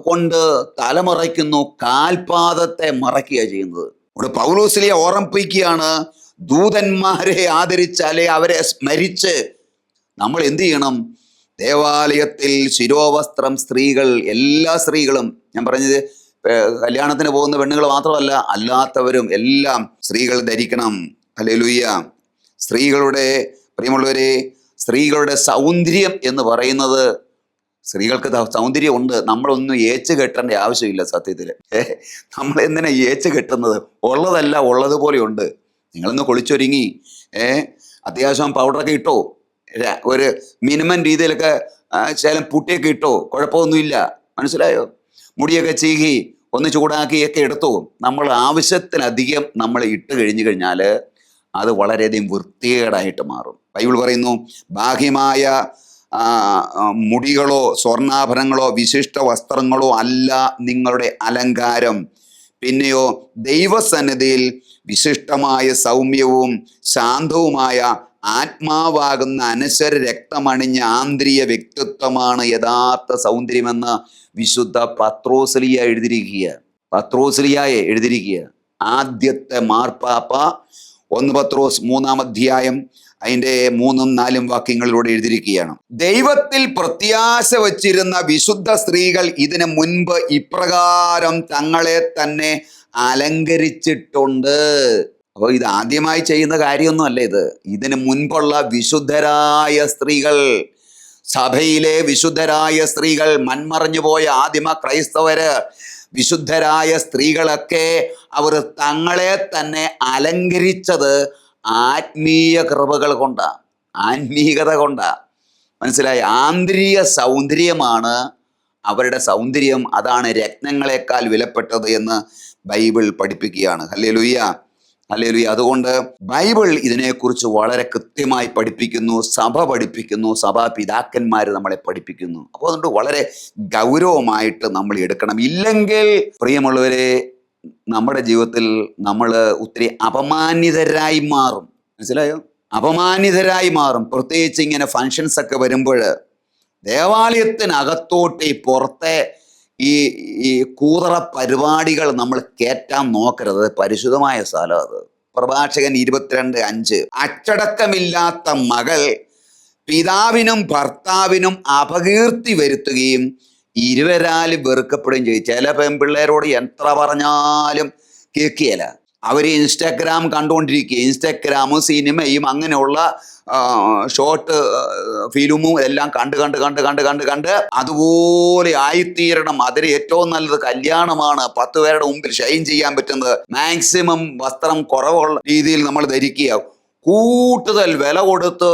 കൊണ്ട് തലമറയ്ക്കുന്നു, കാൽപാദത്തെ മറയ്ക്കുക ചെയ്യുന്നത്. ഇവിടെ പൗലോസ്ലീഹ ഓർമ്മിപ്പിക്കുകയാണ്, ദൂതന്മാരെ ആദരിച്ചാലേ അവരെ സ്മരിച്ച് നമ്മൾ എന്ത് ചെയ്യണം? ദേവാലയത്തിൽ ശിരോവസ്ത്രം സ്ത്രീകൾ, എല്ലാ സ്ത്രീകളും, ഞാൻ പറഞ്ഞത് കല്യാണത്തിന് പോകുന്ന പെണ്ണുങ്ങൾ മാത്രമല്ല, അല്ലാത്തവരും എല്ലാം സ്ത്രീകൾ ധരിക്കണം. ഹല്ലേലൂയ. സ്ത്രീകളുടെ, പ്രിയമുള്ളവരെ, സ്ത്രീകളുടെ സൗന്ദര്യം എന്ന് പറയുന്നത്, സ്ത്രീകൾക്ക് സൗന്ദര്യം ഉണ്ട്. നമ്മളൊന്നും ഏച്ച് കെട്ടേണ്ട ആവശ്യമില്ല സത്യത്തിൽ. നമ്മൾ എന്തിനാ ഏച്ച് കെട്ടുന്നത്? ഉള്ളതല്ല ഉള്ളതുപോലെ ഉണ്ട്. നിങ്ങളൊന്ന് കുളിച്ചൊരുങ്ങി അത്യാവശ്യം പൗഡറൊക്കെ ഇട്ടോ, ഒരു മിനിമം രീതിയിലൊക്കെ ശേലം പുട്ടിയൊക്കെ ഇട്ടോ, കുഴപ്പമൊന്നുമില്ല. മനസ്സിലായോ? മുടിയൊക്കെ ചീകി ഒന്ന് ചൂടാക്കിയൊക്കെ എടുത്തു. നമ്മൾ ആവശ്യത്തിലധികം നമ്മൾ ഇട്ട് കഴിഞ്ഞു കഴിഞ്ഞാൽ അത് വളരെയധികം വൃത്തികേടായിട്ട് മാറും. ബൈബിൾ പറയുന്നു, ബാഹ്യമായ മുടികളോ സ്വർണ്ണാഭരണങ്ങളോ വിശിഷ്ട വസ്ത്രങ്ങളോ അല്ല നിങ്ങളുടെ അലങ്കാരം, പിന്നെയോ ദൈവസന്നിധിയിൽ വിശിഷ്ടമായ സൗമ്യവും ശാന്തവുമായ ആത്മാവാകുന്ന അനശ്വര രക്തമണിഞ്ഞ ആന്തരിക വ്യക്തിത്വമാണ് യഥാർത്ഥ സൗന്ദര്യമെന്ന് വിശുദ്ധ പത്രോസ്ലിയ എഴുതിയിരിക്കുക. ആദ്യത്തെ മാർപ്പാപ്പ 1 പത്രോസ് 3-ാം അധ്യായം അതിൻ്റെ 3-4 വാക്യങ്ങളിലൂടെ എഴുതിയിരിക്കുകയാണ്. ദൈവത്തിൽ പ്രത്യാശ വച്ചിരുന്ന വിശുദ്ധ സ്ത്രീകൾ ഇതിനു മുൻപ് ഇപ്രകാരം തങ്ങളെ തന്നെ അലങ്കരിച്ചിട്ടുണ്ട്. അപ്പോൾ ഇത് ആദ്യമായി ചെയ്യുന്ന കാര്യമൊന്നും അല്ല. ഇതിനു മുൻപുള്ള വിശുദ്ധരായ സ്ത്രീകൾ, സഭയിലെ വിശുദ്ധരായ സ്ത്രീകൾ, മൺമറഞ്ഞു പോയ ആദിമ ക്രൈസ്തവര്, വിശുദ്ധരായ സ്ത്രീകളൊക്കെ അവർ തങ്ങളെ തന്നെ അലങ്കരിച്ചത് ആത്മീയ കൃപകൾ കൊണ്ടാണ്, ആത്മീകത കൊണ്ടാണ്. മനസ്സിലായി? ആന്തരിക സൗന്ദര്യമാണ് അവരുടെ സൗന്ദര്യം. അതാണ് രത്നങ്ങളെക്കാൾ വിലപ്പെട്ടത് എന്ന് ബൈബിൾ പഠിപ്പിക്കുകയാണ്. Hallelujah, hallelujah. അതുകൊണ്ട് ബൈബിൾ ഇതിനെക്കുറിച്ച് വളരെ കൃത്യമായി പഠിപ്പിക്കുന്നു, സഭ പഠിപ്പിക്കുന്നു, സഭാ പിതാക്കന്മാർ നമ്മളെ പഠിപ്പിക്കുന്നു. അപ്പോൾ അതുകൊണ്ട് വളരെ ഗൗരവമായിട്ട് നമ്മൾ എടുക്കണം. ഇല്ലെങ്കിൽ പ്രിയമുള്ളവരെ, നമ്മുടെ ജീവിതത്തിൽ നമ്മൾ ഒത്തിരി അപമാനിതരായി മാറും. മനസ്സിലായോ? അപമാനിതരായി മാറും. പ്രത്യേകിച്ച് ഇങ്ങനെ ഫങ്ഷൻസ് ഒക്കെ വരുമ്പോൾ ദേവാലയത്തിനകത്തോട്ട് പുറത്തെ ഈ കൂതറ പരിപാടികൾ നമ്മൾ കയറ്റാൻ നോക്കരുത്. പരിശുദ്ധമായ സ്ഥലം അത്. പ്രഭാഷകൻ 22:5 അച്ചടക്കമില്ലാത്ത മകൾ പിതാവിനും ഭർത്താവിനും അപകീർത്തി വരുത്തുകയും ഇരുവരാലും വെറുക്കപ്പെടുകയും ചെയ്യും. ചില പെൺപിള്ളേരോട് എത്ര പറഞ്ഞാലും കേൾക്കുകയില്ല. അവർ ഇൻസ്റ്റാഗ്രാം കണ്ടുകൊണ്ടിരിക്കുക. ഇൻസ്റ്റാഗ്രാമും സിനിമയും അങ്ങനെയുള്ള ഷോർട്ട് ഫിലിമും എല്ലാം കണ്ട് അതുപോലെ ആയിത്തീരണം. അതിന് ഏറ്റവും നല്ലത് കല്യാണമാണ്. 10 പേരുടെ മുമ്പിൽ ഷൈൻ ചെയ്യാൻ പറ്റുന്നത്. മാക്സിമം വസ്ത്രം കുറവുള്ള രീതിയിൽ നമ്മൾ ധരിക്കുക. കൂടുതൽ വില കൊടുത്ത്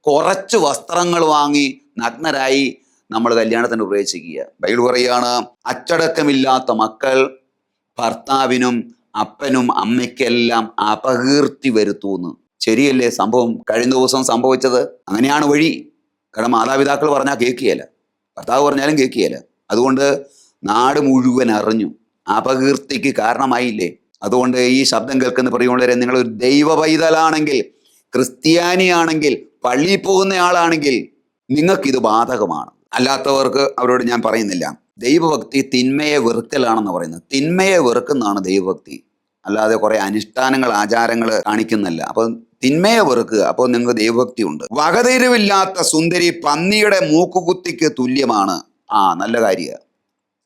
കുറച്ച് വസ്ത്രങ്ങൾ വാങ്ങി നഗ്നരായി നമ്മൾ കല്യാണത്തിന് പ്രവേശിക്കുക. ബൈബിൾ പറയുകയാണ്, അച്ചടക്കമില്ലാത്ത മക്കൾ ഭർത്താവിനും അപ്പനും അമ്മയ്ക്കെല്ലാം അപകീർത്തി വരുത്തുന്നു. ശരിയല്ലേ സംഭവം? കഴിഞ്ഞ ദിവസം സംഭവിച്ചത് അങ്ങനെയാണ് വഴി. കാരണം മാതാപിതാക്കൾ പറഞ്ഞാൽ കേൾക്കുകയില്ല, ഭർത്താവ് പറഞ്ഞാലും കേൾക്കുകയില്ല. അതുകൊണ്ട് നാട് മുഴുവൻ അറിഞ്ഞു, അപകീർത്തിക്ക് കാരണമായില്ലേ. അതുകൊണ്ട് ഈ ശബ്ദം കേൾക്കുന്ന പ്രിയമുള്ളവരെ, നിങ്ങളൊരു ദൈവ പൈതലാണെങ്കിൽ, ക്രിസ്ത്യാനിയാണെങ്കിൽ, പള്ളിയിൽ പോകുന്ന ആളാണെങ്കിൽ നിങ്ങൾക്കിത് ബാധകമാണ്. അല്ലാത്തവർക്ക് അവരോട് ഞാൻ പറയുന്നില്ല. ദൈവഭക്തി തിന്മയെ വെറുക്കലാണെന്ന് പറയുന്നത്. തിന്മയെ വെറുക്കുന്നതാണ് ദൈവഭക്തി, അല്ലാതെ കുറെ അനുഷ്ഠാനങ്ങൾ ആചാരങ്ങൾ കാണിക്കുന്നല്ല. അപ്പൊ തിന്മയെ വെറുക്കുക, അപ്പോൾ നിങ്ങൾക്ക് ദൈവഭക്തി ഉണ്ട്. വകതിരിവില്ലാത്ത സുന്ദരി പന്നിയുടെ മൂക്കുകുത്തിക്ക് തുല്യമാണ്. നല്ല കാര്യമാണ്.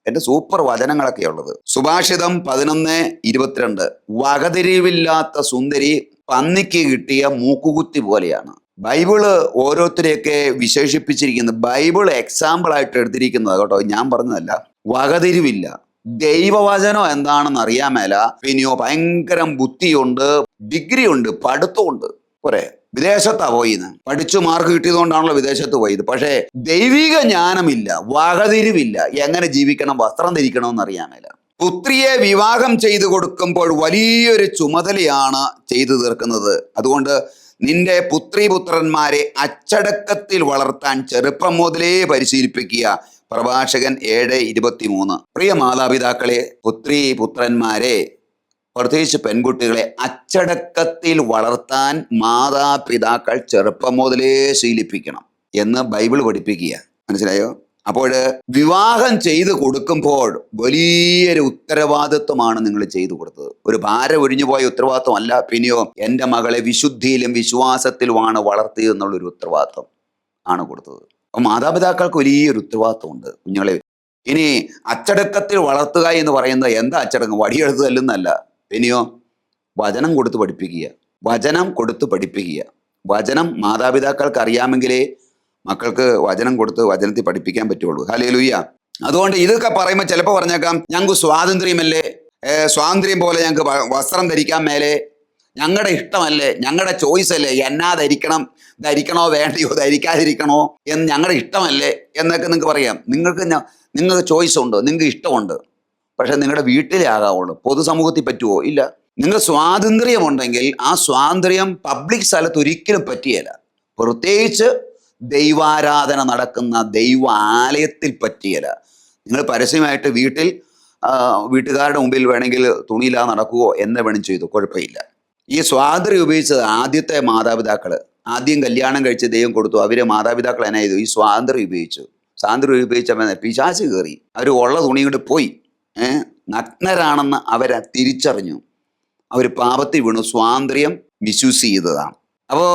എന്റെ സൂപ്പർ വചനങ്ങളൊക്കെ ഉള്ളത്. സുഭാഷിതം 11:22 വകതിരിവില്ലാത്ത സുന്ദരി പന്നിക്ക് കിട്ടിയ മൂക്കുകുത്തി പോലെയാണ്. ബൈബിള് ഓരോരുത്തരെയൊക്കെ വിശേഷിപ്പിച്ചിരിക്കുന്നത്, ബൈബിൾ എക്സാമ്പിൾ ആയിട്ട് എടുത്തിരിക്കുന്നത് കേട്ടോ, ഞാൻ പറഞ്ഞതല്ല. വകതിരിവില്ല. ദൈവവചനം എന്താണെന്ന് അറിയാൻ മേല, പിന്നെയോ ഭയങ്കരം ബുദ്ധിയുണ്ട്, ഡിഗ്രി ഉണ്ട്, പഠിത്തമുണ്ട്. പോരെ, വിദേശത്താ പോയിന്ന്, പഠിച്ചു മാർക്ക് കിട്ടിയതുകൊണ്ടാണല്ലോ വിദേശത്ത് പോയത്. പക്ഷേ ദൈവിക ജ്ഞാനമില്ല, വകതിരിവില്ല. എങ്ങനെ ജീവിക്കണം, വസ്ത്രം ധരിക്കണമെന്ന് അറിയാൻ മേല. പുത്രിയെ വിവാഹം ചെയ്തു കൊടുക്കുമ്പോൾ വലിയൊരു ചുമതലയാണ് ചെയ്തു തീർക്കുന്നത്. അതുകൊണ്ട് നിന്റെ പുത്രിപുത്രന്മാരെ അച്ചടക്കത്തിൽ വളർത്താൻ ചെറുപ്പം മുതലേ പരിശീലിപ്പിക്കുക. പ്രഭാഷകൻ 7:23. പ്രിയ മാതാപിതാക്കളെ, പുത്രിപുത്രന്മാരെ, പ്രത്യേകിച്ച് പെൺകുട്ടികളെ അച്ചടക്കത്തിൽ വളർത്താൻ മാതാപിതാക്കൾ ചെറുപ്പം മുതലേ ശീലിപ്പിക്കണം എന്ന് ബൈബിൾ പഠിപ്പിക്കുക. മനസ്സിലായോ? അപ്പോൾ വിവാഹം ചെയ്തു കൊടുക്കുമ്പോൾ വലിയൊരു ഉത്തരവാദിത്വമാണ് നിങ്ങൾ ചെയ്തു കൊടുത്തത്. ഒരു ഭാരം ഒഴിഞ്ഞു പോയ ഉത്തരവാദിത്വം അല്ല. പിന്നെയോ എൻ്റെ മകളെ വിശുദ്ധിയിലും വിശ്വാസത്തിലുമാണ് വളർത്തിയതെന്നുള്ളൊരു ഉത്തരവാദിത്വം ആണ് കൊടുത്തത്. അപ്പം മാതാപിതാക്കൾക്ക് വലിയൊരു ഉത്തരവാദിത്വമുണ്ട് കുഞ്ഞുങ്ങളെ. ഇനി അച്ചടക്കത്തിൽ വളർത്തുക എന്ന് പറയുന്നത് എന്താ അച്ചടക്കം? വടിയെടുത്ത് തല്ലുന്നല്ല. പിന്നെയോ വചനം കൊടുത്ത് പഠിപ്പിക്കുക. വചനം കൊടുത്ത് പഠിപ്പിക്കുക. വചനം മാതാപിതാക്കൾക്ക് അറിയാമെങ്കിലേ മക്കൾക്ക് വചനം കൊടുത്ത് വചനത്തിൽ പഠിപ്പിക്കാൻ പറ്റുള്ളൂ. ഹല്ലേലൂയ. അതുകൊണ്ട് ഇതൊക്കെ പറയുമ്പോൾ ചിലപ്പോൾ പറഞ്ഞേക്കാം, ഞങ്ങൾക്ക് സ്വാതന്ത്ര്യമല്ലേ, സ്വാതന്ത്ര്യം പോലെ ഞങ്ങൾക്ക് വസ്ത്രം ധരിക്കാൻ മേലെ, ഞങ്ങളുടെ ഇഷ്ടമല്ലേ, ഞങ്ങളുടെ ചോയ്സ് അല്ലേ, എന്നാ ധരിക്കണം, ധരിക്കണോ വേണ്ടയോ, ധരിക്കാതിരിക്കണോ എന്ന് ഞങ്ങളുടെ ഇഷ്ടമല്ലേ എന്നൊക്കെ നിങ്ങൾക്ക് പറയാം. നിങ്ങൾക്ക് ചോയ്സ് ഉണ്ട്, നിങ്ങൾക്ക് ഇഷ്ടമുണ്ട്. പക്ഷെ നിങ്ങളുടെ വീട്ടിലേ ആകാവുള്ളൂ. പൊതുസമൂഹത്തിൽ പറ്റുമോ? ഇല്ല. നിങ്ങൾ സ്വാതന്ത്ര്യമുണ്ടെങ്കിൽ ആ സ്വാതന്ത്ര്യം പബ്ലിക് സ്ഥലത്ത് ഒരിക്കലും പറ്റിയല്ല. പ്രത്യേകിച്ച് ദൈവാരാധന നടക്കുന്ന ദൈവാലയത്തിൽ പറ്റിയല്ല. നിങ്ങൾ പരസ്യമായിട്ട് വീട്ടുകാരുടെ മുമ്പിൽ വേണമെങ്കിൽ തുണിയില്ലാതെ നടക്കുകയോ എന്ന് വേണം ചെയ്തു, കുഴപ്പമില്ല. ഈ സ്വാതന്ത്ര്യം ഉപയോഗിച്ചത് ആദ്യത്തെ മാതാപിതാക്കൾ, ആദ്യം കല്യാണം കഴിച്ച് ദൈവം കൊടുത്തു, അവര് മാതാപിതാക്കൾ എന്നാ ചെയ്തു? ഈ സ്വാതന്ത്ര്യം ഉപയോഗിച്ചു. സ്വാതന്ത്ര്യം ഉപയോഗിച്ചവൻ പിശാച് കയറി. അവർ ഉള്ള തുണി കൊണ്ട് പോയി. നഗ്നരാണെന്ന് അവരെ തിരിച്ചറിഞ്ഞു. അവർ പാപത്തിൽ വീണു, സ്വാതന്ത്ര്യം മിസ്യൂസ് ചെയ്തതാണ്. അപ്പോൾ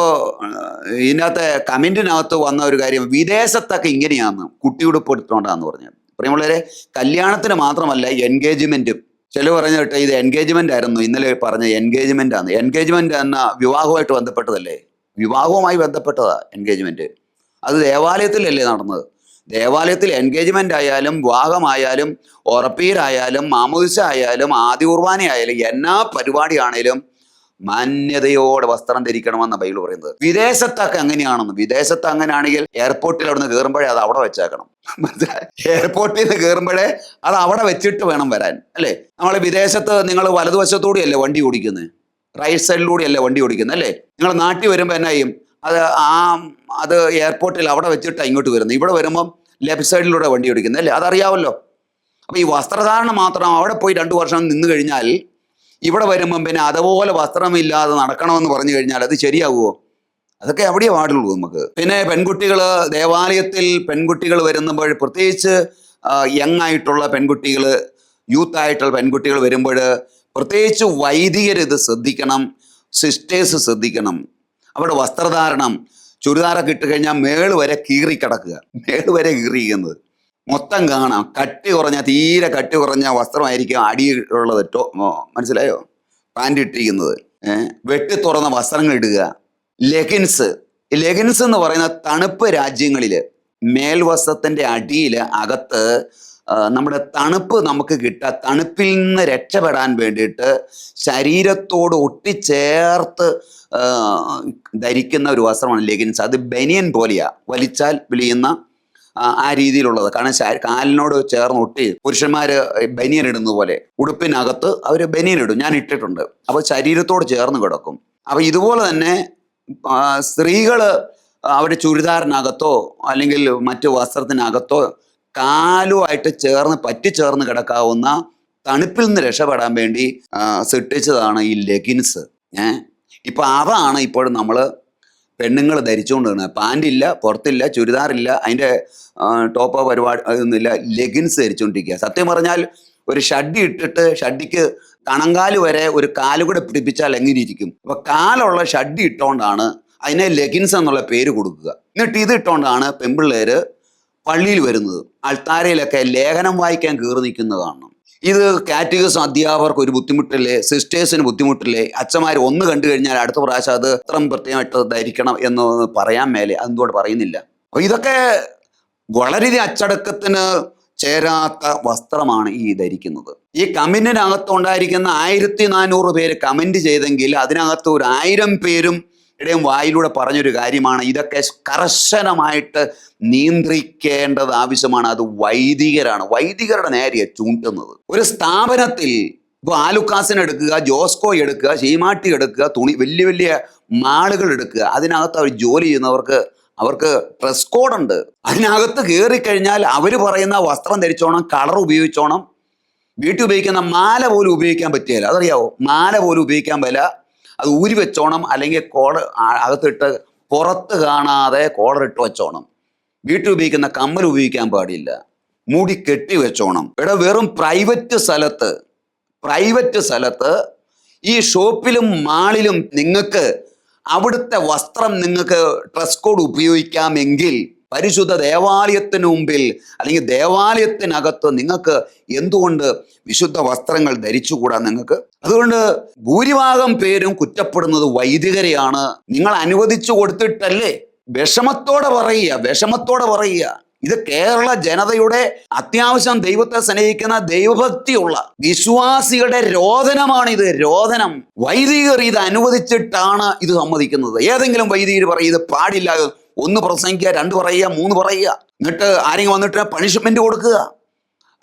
ഇതിനകത്ത് കമൻറ്റിനകത്ത് വന്ന ഒരു കാര്യം, വിദേശത്തൊക്കെ ഇങ്ങനെയാന്ന് കുട്ടിയുടുപ്പ് എടുത്തോണ്ടാന്ന് പറഞ്ഞത്. പ്രിയമുള്ളവരെ, കല്യാണത്തിന് മാത്രമല്ല എൻഗേജ്മെന്റും. ചില പറഞ്ഞിട്ട് ഇത് എൻഗേജ്മെന്റ് ആയിരുന്നു, ഇന്നലെ പറഞ്ഞ എൻഗേജ്മെന്റ് ആണ്. എൻഗേജ്മെന്റ് എന്ന വിവാഹവുമായിട്ട് ബന്ധപ്പെട്ടതല്ലേ? വിവാഹവുമായി ബന്ധപ്പെട്ടതാ എൻഗേജ്മെന്റ്. അത് ദേവാലയത്തിലല്ലേ നടന്നത്? ദേവാലയത്തിൽ എൻഗേജ്മെന്റ് ആയാലും വിവാഹമായാലും ഉറപ്പീരായാലും മാമോദിസ ആയാലും ആദ്യ കുർബാന ആയാലും എന്നാ പരിപാടിയാണേലും മാന്യതയോടെ വസ്ത്രം ധരിക്കണമെന്ന ബൈബിൾ പറയുന്നത്. വിദേശത്തൊക്കെ അങ്ങനെയാണെന്ന്. വിദേശത്ത് അങ്ങനെയാണെങ്കിൽ എയർപോർട്ടിൽ അവിടുന്ന് കയറുമ്പോഴേ അത് അവിടെ വെച്ചേക്കണം. എയർപോർട്ടിൽ നിന്ന് കയറുമ്പോഴേ അത് അവിടെ വെച്ചിട്ട് വേണം വരാൻ, അല്ലേ? നമ്മൾ വിദേശത്ത് നിങ്ങൾ വലതുവശത്തൂടെയല്ലേ വണ്ടി ഓടിക്കുന്നത്, റൈറ്റ് സൈഡിലൂടെയല്ലേ വണ്ടി ഓടിക്കുന്നത്, അല്ലേ? നിങ്ങൾ നാട്ടിൽ വരുമ്പോൾ എന്നാ ചെയ്യും? അത് എയർപോർട്ടിൽ അവിടെ വെച്ചിട്ടാണ് ഇങ്ങോട്ട് വരുന്നത്. ഇവിടെ വരുമ്പം ലെഫ്റ്റ് സൈഡിലൂടെ വണ്ടി ഓടിക്കുന്നത്, അല്ലേ? അതറിയാമല്ലോ. അപ്പോൾ ഈ വസ്ത്രധാരണം മാത്രം അവിടെ പോയി 2 വർഷം നിന്ന് കഴിഞ്ഞാൽ ഇവിടെ വരുമ്പം പിന്നെ അതുപോലെ വസ്ത്രമില്ലാതെ നടക്കണമെന്ന് പറഞ്ഞു കഴിഞ്ഞാൽ അത് ശരിയാകുമോ? അതൊക്കെ എവിടെയേ പാടുള്ളൂ നമുക്ക്. പിന്നെ പെൺകുട്ടികൾ, ദേവാലയത്തിൽ പെൺകുട്ടികൾ വരുമ്പോൾ, പ്രത്യേകിച്ച് യങ് ആയിട്ടുള്ള പെൺകുട്ടികൾ, യൂത്ത് ആയിട്ടുള്ള പെൺകുട്ടികൾ വരുമ്പോൾ പ്രത്യേകിച്ച് വൈദികർ ഇത് ശ്രദ്ധിക്കണം, സിസ്റ്റേഴ്സ് ശ്രദ്ധിക്കണം. അവിടെ വസ്ത്രധാരണം, ചുരിദാറൊക്കെ ഇട്ട് കഴിഞ്ഞാൽ മേള് വരെ കീറിക്കിടക്കുക, മേള് വരെ കീറിയിരിക്കുന്നത് മൊത്തം കാണാം. തീരെ കട്ടി കുറഞ്ഞ വസ്ത്രമായിരിക്കും അടിയുള്ളത്. മനസ്സിലായോ? പാൻറ് ഇട്ടിരിക്കുന്നത്. വെട്ടി തുറന്ന വസ്ത്രങ്ങൾ ഇടുക. ലെഗിൻസ് എന്ന് പറയുന്ന തണുപ്പ് രാജ്യങ്ങളിൽ മേൽവസ്ത്രത്തിൻ്റെ അടിയിൽ അകത്ത് നമ്മുടെ തണുപ്പ് നമുക്ക് കിട്ടുക, തണുപ്പിൽ നിന്ന് രക്ഷപ്പെടാൻ വേണ്ടിയിട്ട് ശരീരത്തോട് ഒട്ടിച്ചേർത്ത് ധരിക്കുന്ന ഒരു വസ്ത്രമാണ് ലെഗിൻസ്. അത് ബനിയൻ പോലെയാ, വലിച്ചാൽ വിളിയുന്ന ആ രീതിയിലുള്ളത്. കാരണം കാലിനോട് ചേർന്ന് ഒട്ടി പുരുഷന്മാർ ബനിയൻ ഇടുന്നത് പോലെ ഉടുപ്പിനകത്ത് അവർ ബനിയൻ ഇടും. ഞാൻ ഇട്ടിട്ടുണ്ട്. അപ്പോൾ ശരീരത്തോട് ചേർന്ന് കിടക്കും. അപ്പോൾ ഇതുപോലെ തന്നെ സ്ത്രീകൾ അവരുടെ ചുരിദാറിനകത്തോ അല്ലെങ്കിൽ മറ്റു വസ്ത്രത്തിനകത്തോ കാലുമായിട്ട് പറ്റിച്ചേർന്ന് കിടക്കാവുന്ന തണുപ്പിൽ നിന്ന് രക്ഷപ്പെടാൻ വേണ്ടി സൃഷ്ടിച്ചതാണ് ഈ ലെഗിൻസ്. ഇപ്പം അതാണ് ഇപ്പോഴും നമ്മൾ പെണ്ണുങ്ങൾ ധരിച്ചുകൊണ്ടിരുന്നത്. പാൻറ്റില്ല, പുറത്തില്ല, ചുരിദാറില്ല, അതിൻ്റെ ടോപ്പ് പരിപാടി അതൊന്നുമില്ല, ലെഗിൻസ് ധരിച്ചുകൊണ്ടിരിക്കുക. സത്യം പറഞ്ഞാൽ ഒരു ഷഡ്ഡി ഇട്ടിട്ട് ഷഡ്ഡിക്ക് കണങ്കാല് വരെ ഒരു കാലുകൂടെ പിടിപ്പിച്ചാൽ എങ്ങനെ ഇരിക്കും? അപ്പോൾ കാലുള്ള ഷഡ്ഡി ഇട്ടുകൊണ്ടാണ് അതിനെ ലെഗിൻസ് എന്നുള്ള പേര് കൊടുക്കുക. എന്നിട്ട് ഇത് ഇട്ടുകൊണ്ടാണ് പെൺപിള്ളേർ പള്ളിയിൽ വരുന്നത്. അൾത്താരയിലൊക്കെ ലേഖനം വായിക്കാൻ കയറി നിൽക്കുന്നത് കാണണം. ഇത് കാറ്റഗറിസം അധ്യാപകർക്ക് ഒരു ബുദ്ധിമുട്ടില്ലേ? സിസ്റ്റേഴ്സിന് ബുദ്ധിമുട്ടില്ലേ? അച്ഛന്മാർ ഒന്ന് കണ്ടു കഴിഞ്ഞാൽ അടുത്ത പ്രാവശ്യം അത് അത്രയും പ്രത്യേകമായിട്ട് ധരിക്കണം എന്ന് പറയാൻ മേലെ അതെന്തുകൊണ്ട് പറയുന്നില്ല? അപ്പോൾ ഇതൊക്കെ വളരെ അച്ചടക്കത്തിന് ചേരാത്ത വസ്ത്രമാണ് ഈ ധരിക്കുന്നത്. ഈ കമന്റിനകത്ത് ഉണ്ടായിരിക്കുന്ന 1400 പേര് കമന്റ് ചെയ്തെങ്കിൽ അതിനകത്ത് ഒരു 1000 പേരും ഇടയും വായിലൂടെ പറഞ്ഞൊരു കാര്യമാണ്, ഇതൊക്കെ കർശനമായിട്ട് നിയന്ത്രിക്കേണ്ടത് ആവശ്യമാണ്. അത് വൈദികരുടെ നേരെ ചൂണ്ടുന്നത്. ഒരു സ്ഥാപനത്തിൽ ഇപ്പോൾ ആലുക്കാസിന് എടുക്കുക, ജോസ്കോ എടുക്കുക, ശീമാട്ടി എടുക്കുക, വലിയ വലിയ മാളുകൾ എടുക്കുക, അതിനകത്ത് അവർ ജോലി ചെയ്യുന്നവർക്ക് അവർക്ക് ഡ്രസ് കോഡുണ്ട്. അതിനകത്ത് കയറിക്കഴിഞ്ഞാൽ അവർ പറയുന്ന വസ്ത്രം ധരിച്ചോണം, കളർ ഉപയോഗിച്ചോണം. വീട്ടിൽ ഉപയോഗിക്കുന്ന മാല പോലും ഉപയോഗിക്കാൻ പറ്റില്ല. അതറിയാവോ? മാല പോലും ഉപയോഗിക്കാൻ പറ്റില്ല. അത് ഊരി വെച്ചോണം, അല്ലെങ്കിൽ കോളർ അകത്തിട്ട് പുറത്ത് കാണാതെ കോളറിട്ട് വെച്ചോണം. വീട്ടിൽ ഉപയോഗിക്കുന്ന കമ്മൽ ഉപയോഗിക്കാൻ പാടില്ല. മൂടി കെട്ടി വെച്ചോണം. ഇവിടെ വെറും പ്രൈവറ്റ് സ്ഥലത്ത് ഈ ഷോപ്പിലും മാളിലും നിങ്ങൾക്ക് അവിടുത്തെ വസ്ത്രം നിങ്ങൾക്ക് ഡ്രസ് കോഡ് ഉപയോഗിക്കാമെങ്കിൽ പരിശുദ്ധ ദേവാലയത്തിന് മുമ്പിൽ അല്ലെങ്കിൽ ദേവാലയത്തിനകത്ത് നിങ്ങൾക്ക് എന്തുകൊണ്ട് വിശുദ്ധ വസ്ത്രങ്ങൾ ധരിച്ചുകൂടാ നിങ്ങൾക്ക്? അതുകൊണ്ട് ഭൂരിഭാഗം പേരും കുറ്റപ്പെടുന്നത് വൈദികരെയാണ്. നിങ്ങൾ അനുവദിച്ചു കൊടുത്തിട്ടല്ലേ? വിഷമത്തോടെ പറയുക. ഇത് കേരള ജനതയുടെ അത്യാവശ്യം ദൈവത്തെ സ്നേഹിക്കുന്ന ദൈവഭക്തിയുള്ള വിശ്വാസികളുടെ രോദനമാണിത്, രോദനം. വൈദികർ ഇത് അനുവദിച്ചിട്ടാണ് ഇത് സമ്മതിക്കുന്നത്. ഏതെങ്കിലും വൈദികർ പറയും ഇത് പാടില്ല, 1 പ്രസംഗിക്കുക, 2 പറയുക, 3 പറയുക, എന്നിട്ട് ആരെങ്കിലും വന്നിട്ട് പണിഷ്മെന്റ് കൊടുക്കുക.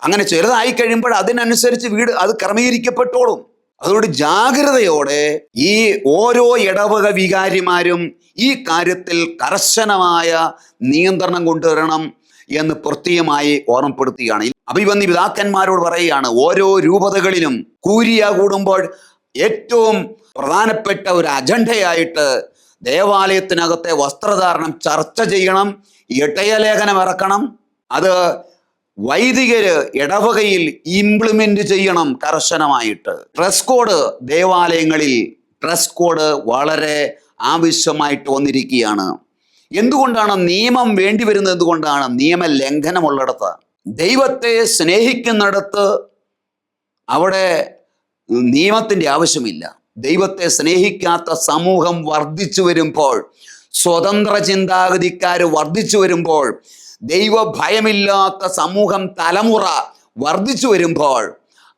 അങ്ങനെ ചെറുതായി കഴിയുമ്പോൾ അതിനനുസരിച്ച് വീട് അത് ക്രമീകരിക്കപ്പെട്ടോളും. അതുകൊണ്ട് ജാഗ്രതയോടെ ഈ ഓരോ ഇടവക വികാരിമാരും ഈ കാര്യത്തിൽ കർശനമായ നിയന്ത്രണം കൊണ്ടുവരണം എന്ന് പ്രത്യേകമായി ഓർമ്മപ്പെടുത്തുകയാണ്. അഭിവന്യ പിതാക്കന്മാരോട് പറയുകയാണ്, ഓരോ രൂപതകളിലും കൂരിയ കൂടുമ്പോൾ ഏറ്റവും പ്രധാനപ്പെട്ട ഒരു അജണ്ടയായിട്ട് ദേവാലയത്തിനകത്തെ വസ്ത്രധാരണം ചർച്ച ചെയ്യണം, ഇട്ടയലേഖനം ഇറക്കണം. അത് വൈദികര് ഇടവകയിൽ ഇംപ്ലിമെന്റ് ചെയ്യണം കർശനമായിട്ട്. ഡ്രസ് കോഡ്, ദേവാലയങ്ങളിൽ ഡ്രസ് കോഡ് വളരെ ആവശ്യമായിട്ട് വന്നിരിക്കുകയാണ്. എന്തുകൊണ്ടാണ് നിയമം വേണ്ടി വരുന്നത്? എന്തുകൊണ്ടാണ് നിയമലംഘനമുള്ളിടത്ത്, ദൈവത്തെ സ്നേഹിക്കുന്നിടത്ത് അവിടെ നിയമത്തിൻ്റെ ആവശ്യമില്ല. ദൈവത്തെ സ്നേഹിക്കാത്ത സമൂഹം വർദ്ധിച്ചു വരുമ്പോൾ, സ്വതന്ത്ര ചിന്താഗതിക്കാർ വർദ്ധിച്ചു വരുമ്പോൾ, ദൈവഭയമില്ലാത്ത സമൂഹം തലമുറ വർദ്ധിച്ചു വരുമ്പോൾ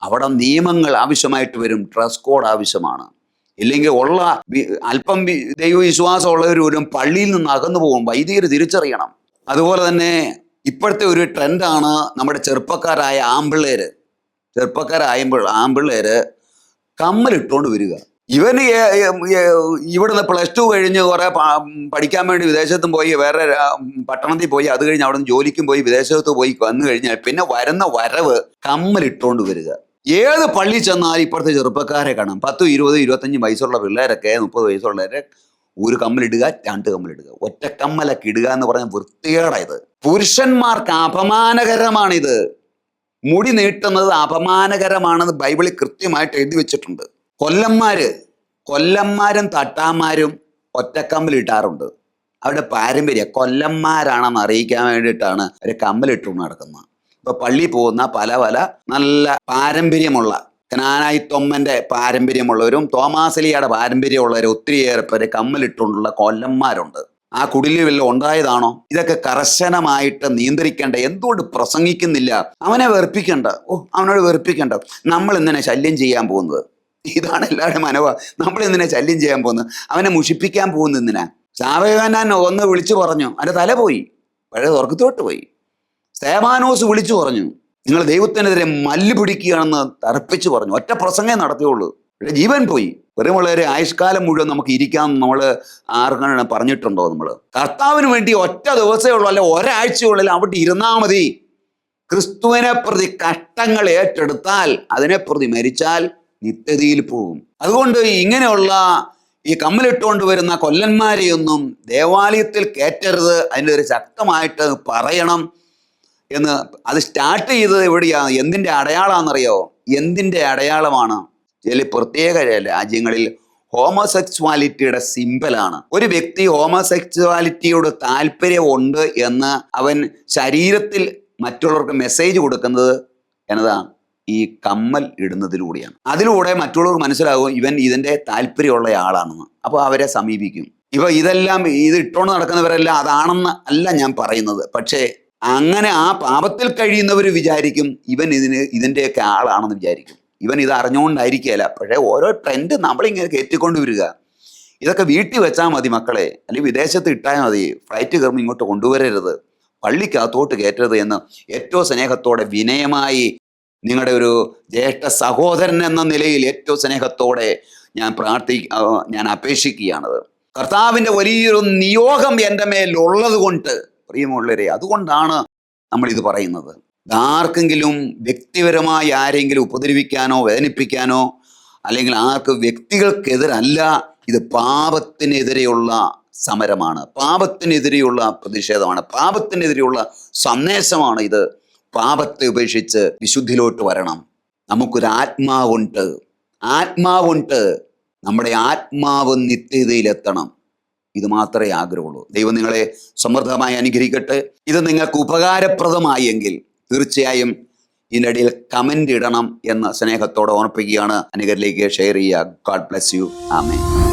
അവിടെ നിയമങ്ങൾ ആവശ്യമായിട്ട് വരും. ഡ്രസ് കോഡ് ആവശ്യമാണ്. ഇല്ലെങ്കിൽ ഉള്ള അല്പം ദൈവവിശ്വാസമുള്ളവരും പള്ളിയിൽ നിന്ന് അകന്നു പോകും. വൈദികർ തിരിച്ചറിയണം. അതുപോലെ തന്നെ ഇപ്പോഴത്തെ ഒരു ട്രെൻഡാണ് നമ്മുടെ ചെറുപ്പക്കാരായ ആമ്പിള്ളേര് കമ്മലിട്ടുകൊണ്ട് വരിക. ഇവന് ഇവിടുന്ന് +2 കഴിഞ്ഞ് കുറെ പഠിക്കാൻ വേണ്ടി വിദേശത്തും പോയി, വേറെ പട്ടണത്തിൽ പോയി, അത് കഴിഞ്ഞ് അവിടെ നിന്ന് ജോലിക്കും പോയി, വിദേശത്ത് പോയി വന്നു കഴിഞ്ഞാൽ പിന്നെ വരുന്ന വരവ് കമ്മലിട്ടുകൊണ്ട് വരിക. ഏത് പള്ളി ചെന്നാലും ഇപ്പോഴത്തെ ചെറുപ്പക്കാരെ കാണാം. 10, 20, 25 വയസ്സുള്ള പിള്ളേരൊക്കെ, 30 വയസ്സുള്ളവരെ 1 കമ്മലിടുക, 2 കമ്മലിടുക, ഒറ്റ കമ്മലൊക്കെ ഇടുക എന്ന് പറഞ്ഞ വൃത്തികേടായത്. പുരുഷന്മാർക്ക് അപമാനകരമാണിത്. മുടി നീട്ടുന്നത് അപമാനകരമാണെന്ന് ബൈബിളിൽ കൃത്യമായിട്ട് എഴുതി വെച്ചിട്ടുണ്ട്. കൊല്ലന്മാരും തട്ടാന്മാരും ഒറ്റക്കമ്മലിട്ടാറുണ്ട്. അവരുടെ പാരമ്പര്യം കൊല്ലന്മാരാണെന്ന് അറിയിക്കാൻ വേണ്ടിയിട്ടാണ് അവർ കമ്മലിട്ടുകൊണ്ട് നടക്കുന്നത്. ഇപ്പൊ പള്ളിയിൽ പോകുന്ന പല നല്ല പാരമ്പര്യമുള്ള കനാനായി തൊമ്മന്റെ പാരമ്പര്യമുള്ളവരും തോമാസലിയുടെ പാരമ്പര്യമുള്ളവരും ഒത്തിരിയേറെ പേര് കമ്മലിട്ടുകൊണ്ടുള്ള കൊല്ലന്മാരുണ്ട്. ആ കുടിലിൽ വല്ലതും ഉണ്ടായതാണോ? ഇതൊക്കെ കർശനമായിട്ട് നിയന്ത്രിക്കേണ്ട. എന്തുകൊണ്ട് പ്രസംഗിക്കുന്നില്ല? അവനോട് വെറുപ്പിക്കണ്ട. നമ്മൾ എന്തിനാ ശല്യം ചെയ്യാൻ പോകുന്നത്? ഇതാണ് എല്ലാവരുടെയും നമ്മൾ എന്തിനാ ശല്യം ചെയ്യാൻ പോകുന്നത്? അവനെ മുഷിപ്പിക്കാൻ പോകുന്നത് എന്തിനാ? ശാവേകാനൻ ഒന്ന് വിളിച്ചു പറഞ്ഞു, അവൻ്റെ തല പോയി, പഴയ സ്വർഗത്തോട്ട് പോയി. സ്തേഫാനോസ് വിളിച്ചു പറഞ്ഞു, നിങ്ങൾ ദൈവത്തിനെതിരെ മല്ല് പിടിക്കുകയാണെന്ന് തറപ്പിച്ചു പറഞ്ഞു. ഒറ്റ പ്രസംഗം നടത്തിയുള്ളൂ, പക്ഷേ ജീവൻ പോയി. വെറുമുള്ളവരെ ആയുഷ്കാലം മുഴുവൻ നമുക്ക് ഇരിക്കാം നമ്മൾ ആർക്കാണ് പറഞ്ഞിട്ടുണ്ടോ? നമ്മൾ കർത്താവിന് വേണ്ടി ഒറ്റ ദിവസമേ ഉള്ളൂ, അല്ല ഒരാഴ്ചയുള്ളിൽ അവിടെ ഇരുന്നാൽ മതി. ക്രിസ്തുവിനെ പ്രതി കഷ്ടങ്ങൾ ഏറ്റെടുത്താൽ, അതിനെ പ്രതി മരിച്ചാൽ നിത്യതയിൽ പോകും. അതുകൊണ്ട് ഇങ്ങനെയുള്ള ഈ കമ്മലിട്ടുകൊണ്ട് വരുന്ന കൊല്ലന്മാരെയൊന്നും ദേവാലയത്തിൽ കയറ്റരുത്. അതിൻ്റെ ഒരു ശക്തമായിട്ട് പറയണം എന്ന്. അത് സ്റ്റാർട്ട് ചെയ്തത് എവിടെയാണ്? എന്തിൻ്റെ അടയാളമാണെന്നറിയോ? എന്തിൻ്റെ അടയാളമാണ്? ചില പ്രത്യേക രാജ്യങ്ങളിൽ ഹോമോസെക്സ്വാലിറ്റിയുടെ സിമ്പലാണ്. ഒരു വ്യക്തി ഹോമോസെക്സ്വാലിറ്റിയോട് താല്പര്യമുണ്ട് എന്ന് അവൻ ശരീരത്തിൽ മറ്റുള്ളവർക്ക് മെസ്സേജ് കൊടുക്കുന്നത് എന്നതാ? ഈ കമ്മൽ ഇടുന്നതിലൂടെയാണ്. അതിലൂടെ മറ്റുള്ളവർക്ക് മനസ്സിലാകും ഇവൻ ഇതിൻ്റെ താല്പര്യമുള്ള ആളാണെന്ന്. അപ്പോൾ അവരെ സമീപിക്കും. ഇതെല്ലാം ഇത് ഇട്ടുകൊണ്ട് നടക്കുന്നവരെല്ലാം അതാണെന്ന് അല്ല ഞാൻ പറയുന്നത്. പക്ഷേ അങ്ങനെ ആ പാപത്തിൽ കഴിയുന്നവർ വിചാരിക്കും ഇവൻ ഇതിൻ്റെയൊക്കെ ആളാണെന്ന് വിചാരിക്കും. ഇവൻ ഇത് അറിഞ്ഞുകൊണ്ടായിരിക്കുകയില്ല. പക്ഷേ ഓരോ ട്രെൻഡ് നമ്മളിങ്ങനെ കയറ്റിക്കൊണ്ട് വരിക. ഇതൊക്കെ വീട്ടിൽ വെച്ചാൽ മതി മക്കളെ, അല്ലെങ്കിൽ വിദേശത്ത് ഇട്ടാൽ മതി. ഫ്ലൈറ്റ് കയറുമ്പോൾ ഇങ്ങോട്ട് കൊണ്ടുവരരുത്, പള്ളിക്കകത്തോട്ട് കയറ്റരുത് എന്ന് ഏറ്റവും സ്നേഹത്തോടെ വിനയമായി നിങ്ങളുടെ ഒരു ജ്യേഷ്ഠ സഹോദരൻ എന്ന നിലയിൽ ഏറ്റവും സ്നേഹത്തോടെ ഞാൻ അപേക്ഷിക്കുകയാണത്. കർത്താവിൻ്റെ വലിയൊരു നിയോഗം എൻ്റെ മേലുള്ളത് കൊണ്ട്, പ്രിയമുള്ളവരെ, അതുകൊണ്ടാണ് നമ്മളിത് പറയുന്നത്. ആർക്കെങ്കിലും വ്യക്തിപരമായി ആരെങ്കിലും ഉപദ്രവിക്കാനോ വേദനിപ്പിക്കാനോ, അല്ലെങ്കിൽ വ്യക്തികൾക്കെതിരല്ല. ഇത് പാപത്തിനെതിരെയുള്ള സമരമാണ്, പാപത്തിനെതിരെയുള്ള പ്രതിഷേധമാണ്, പാപത്തിനെതിരെയുള്ള സന്ദേശമാണ് ഇത്. പാപത്തെ ഉപേക്ഷിച്ച് വിശുദ്ധിയിലോട്ട് വരണം. നമുക്കൊരു ആത്മാവുണ്ട്. നമ്മുടെ ആത്മാവ് നിത്യതയിലെത്തണം. ഇത് മാത്രമേ ആഗ്രഹമുള്ളൂ. ദൈവം നിങ്ങളെ സമൃദ്ധമായി അനുഗ്രഹിക്കട്ടെ. ഇത് നിങ്ങൾക്ക് ഉപകാരപ്രദമായി എങ്കിൽ തീർച്ചയായും ഇതിനിടയിൽ കമൻ്റ് ഇടണം എന്ന് സ്നേഹത്തോടെ ഓർപ്പിക്കുകയാണ്. അനേകരിലേക്ക് ഷെയർ ചെയ്യുക. God bless you. ആമേൻ.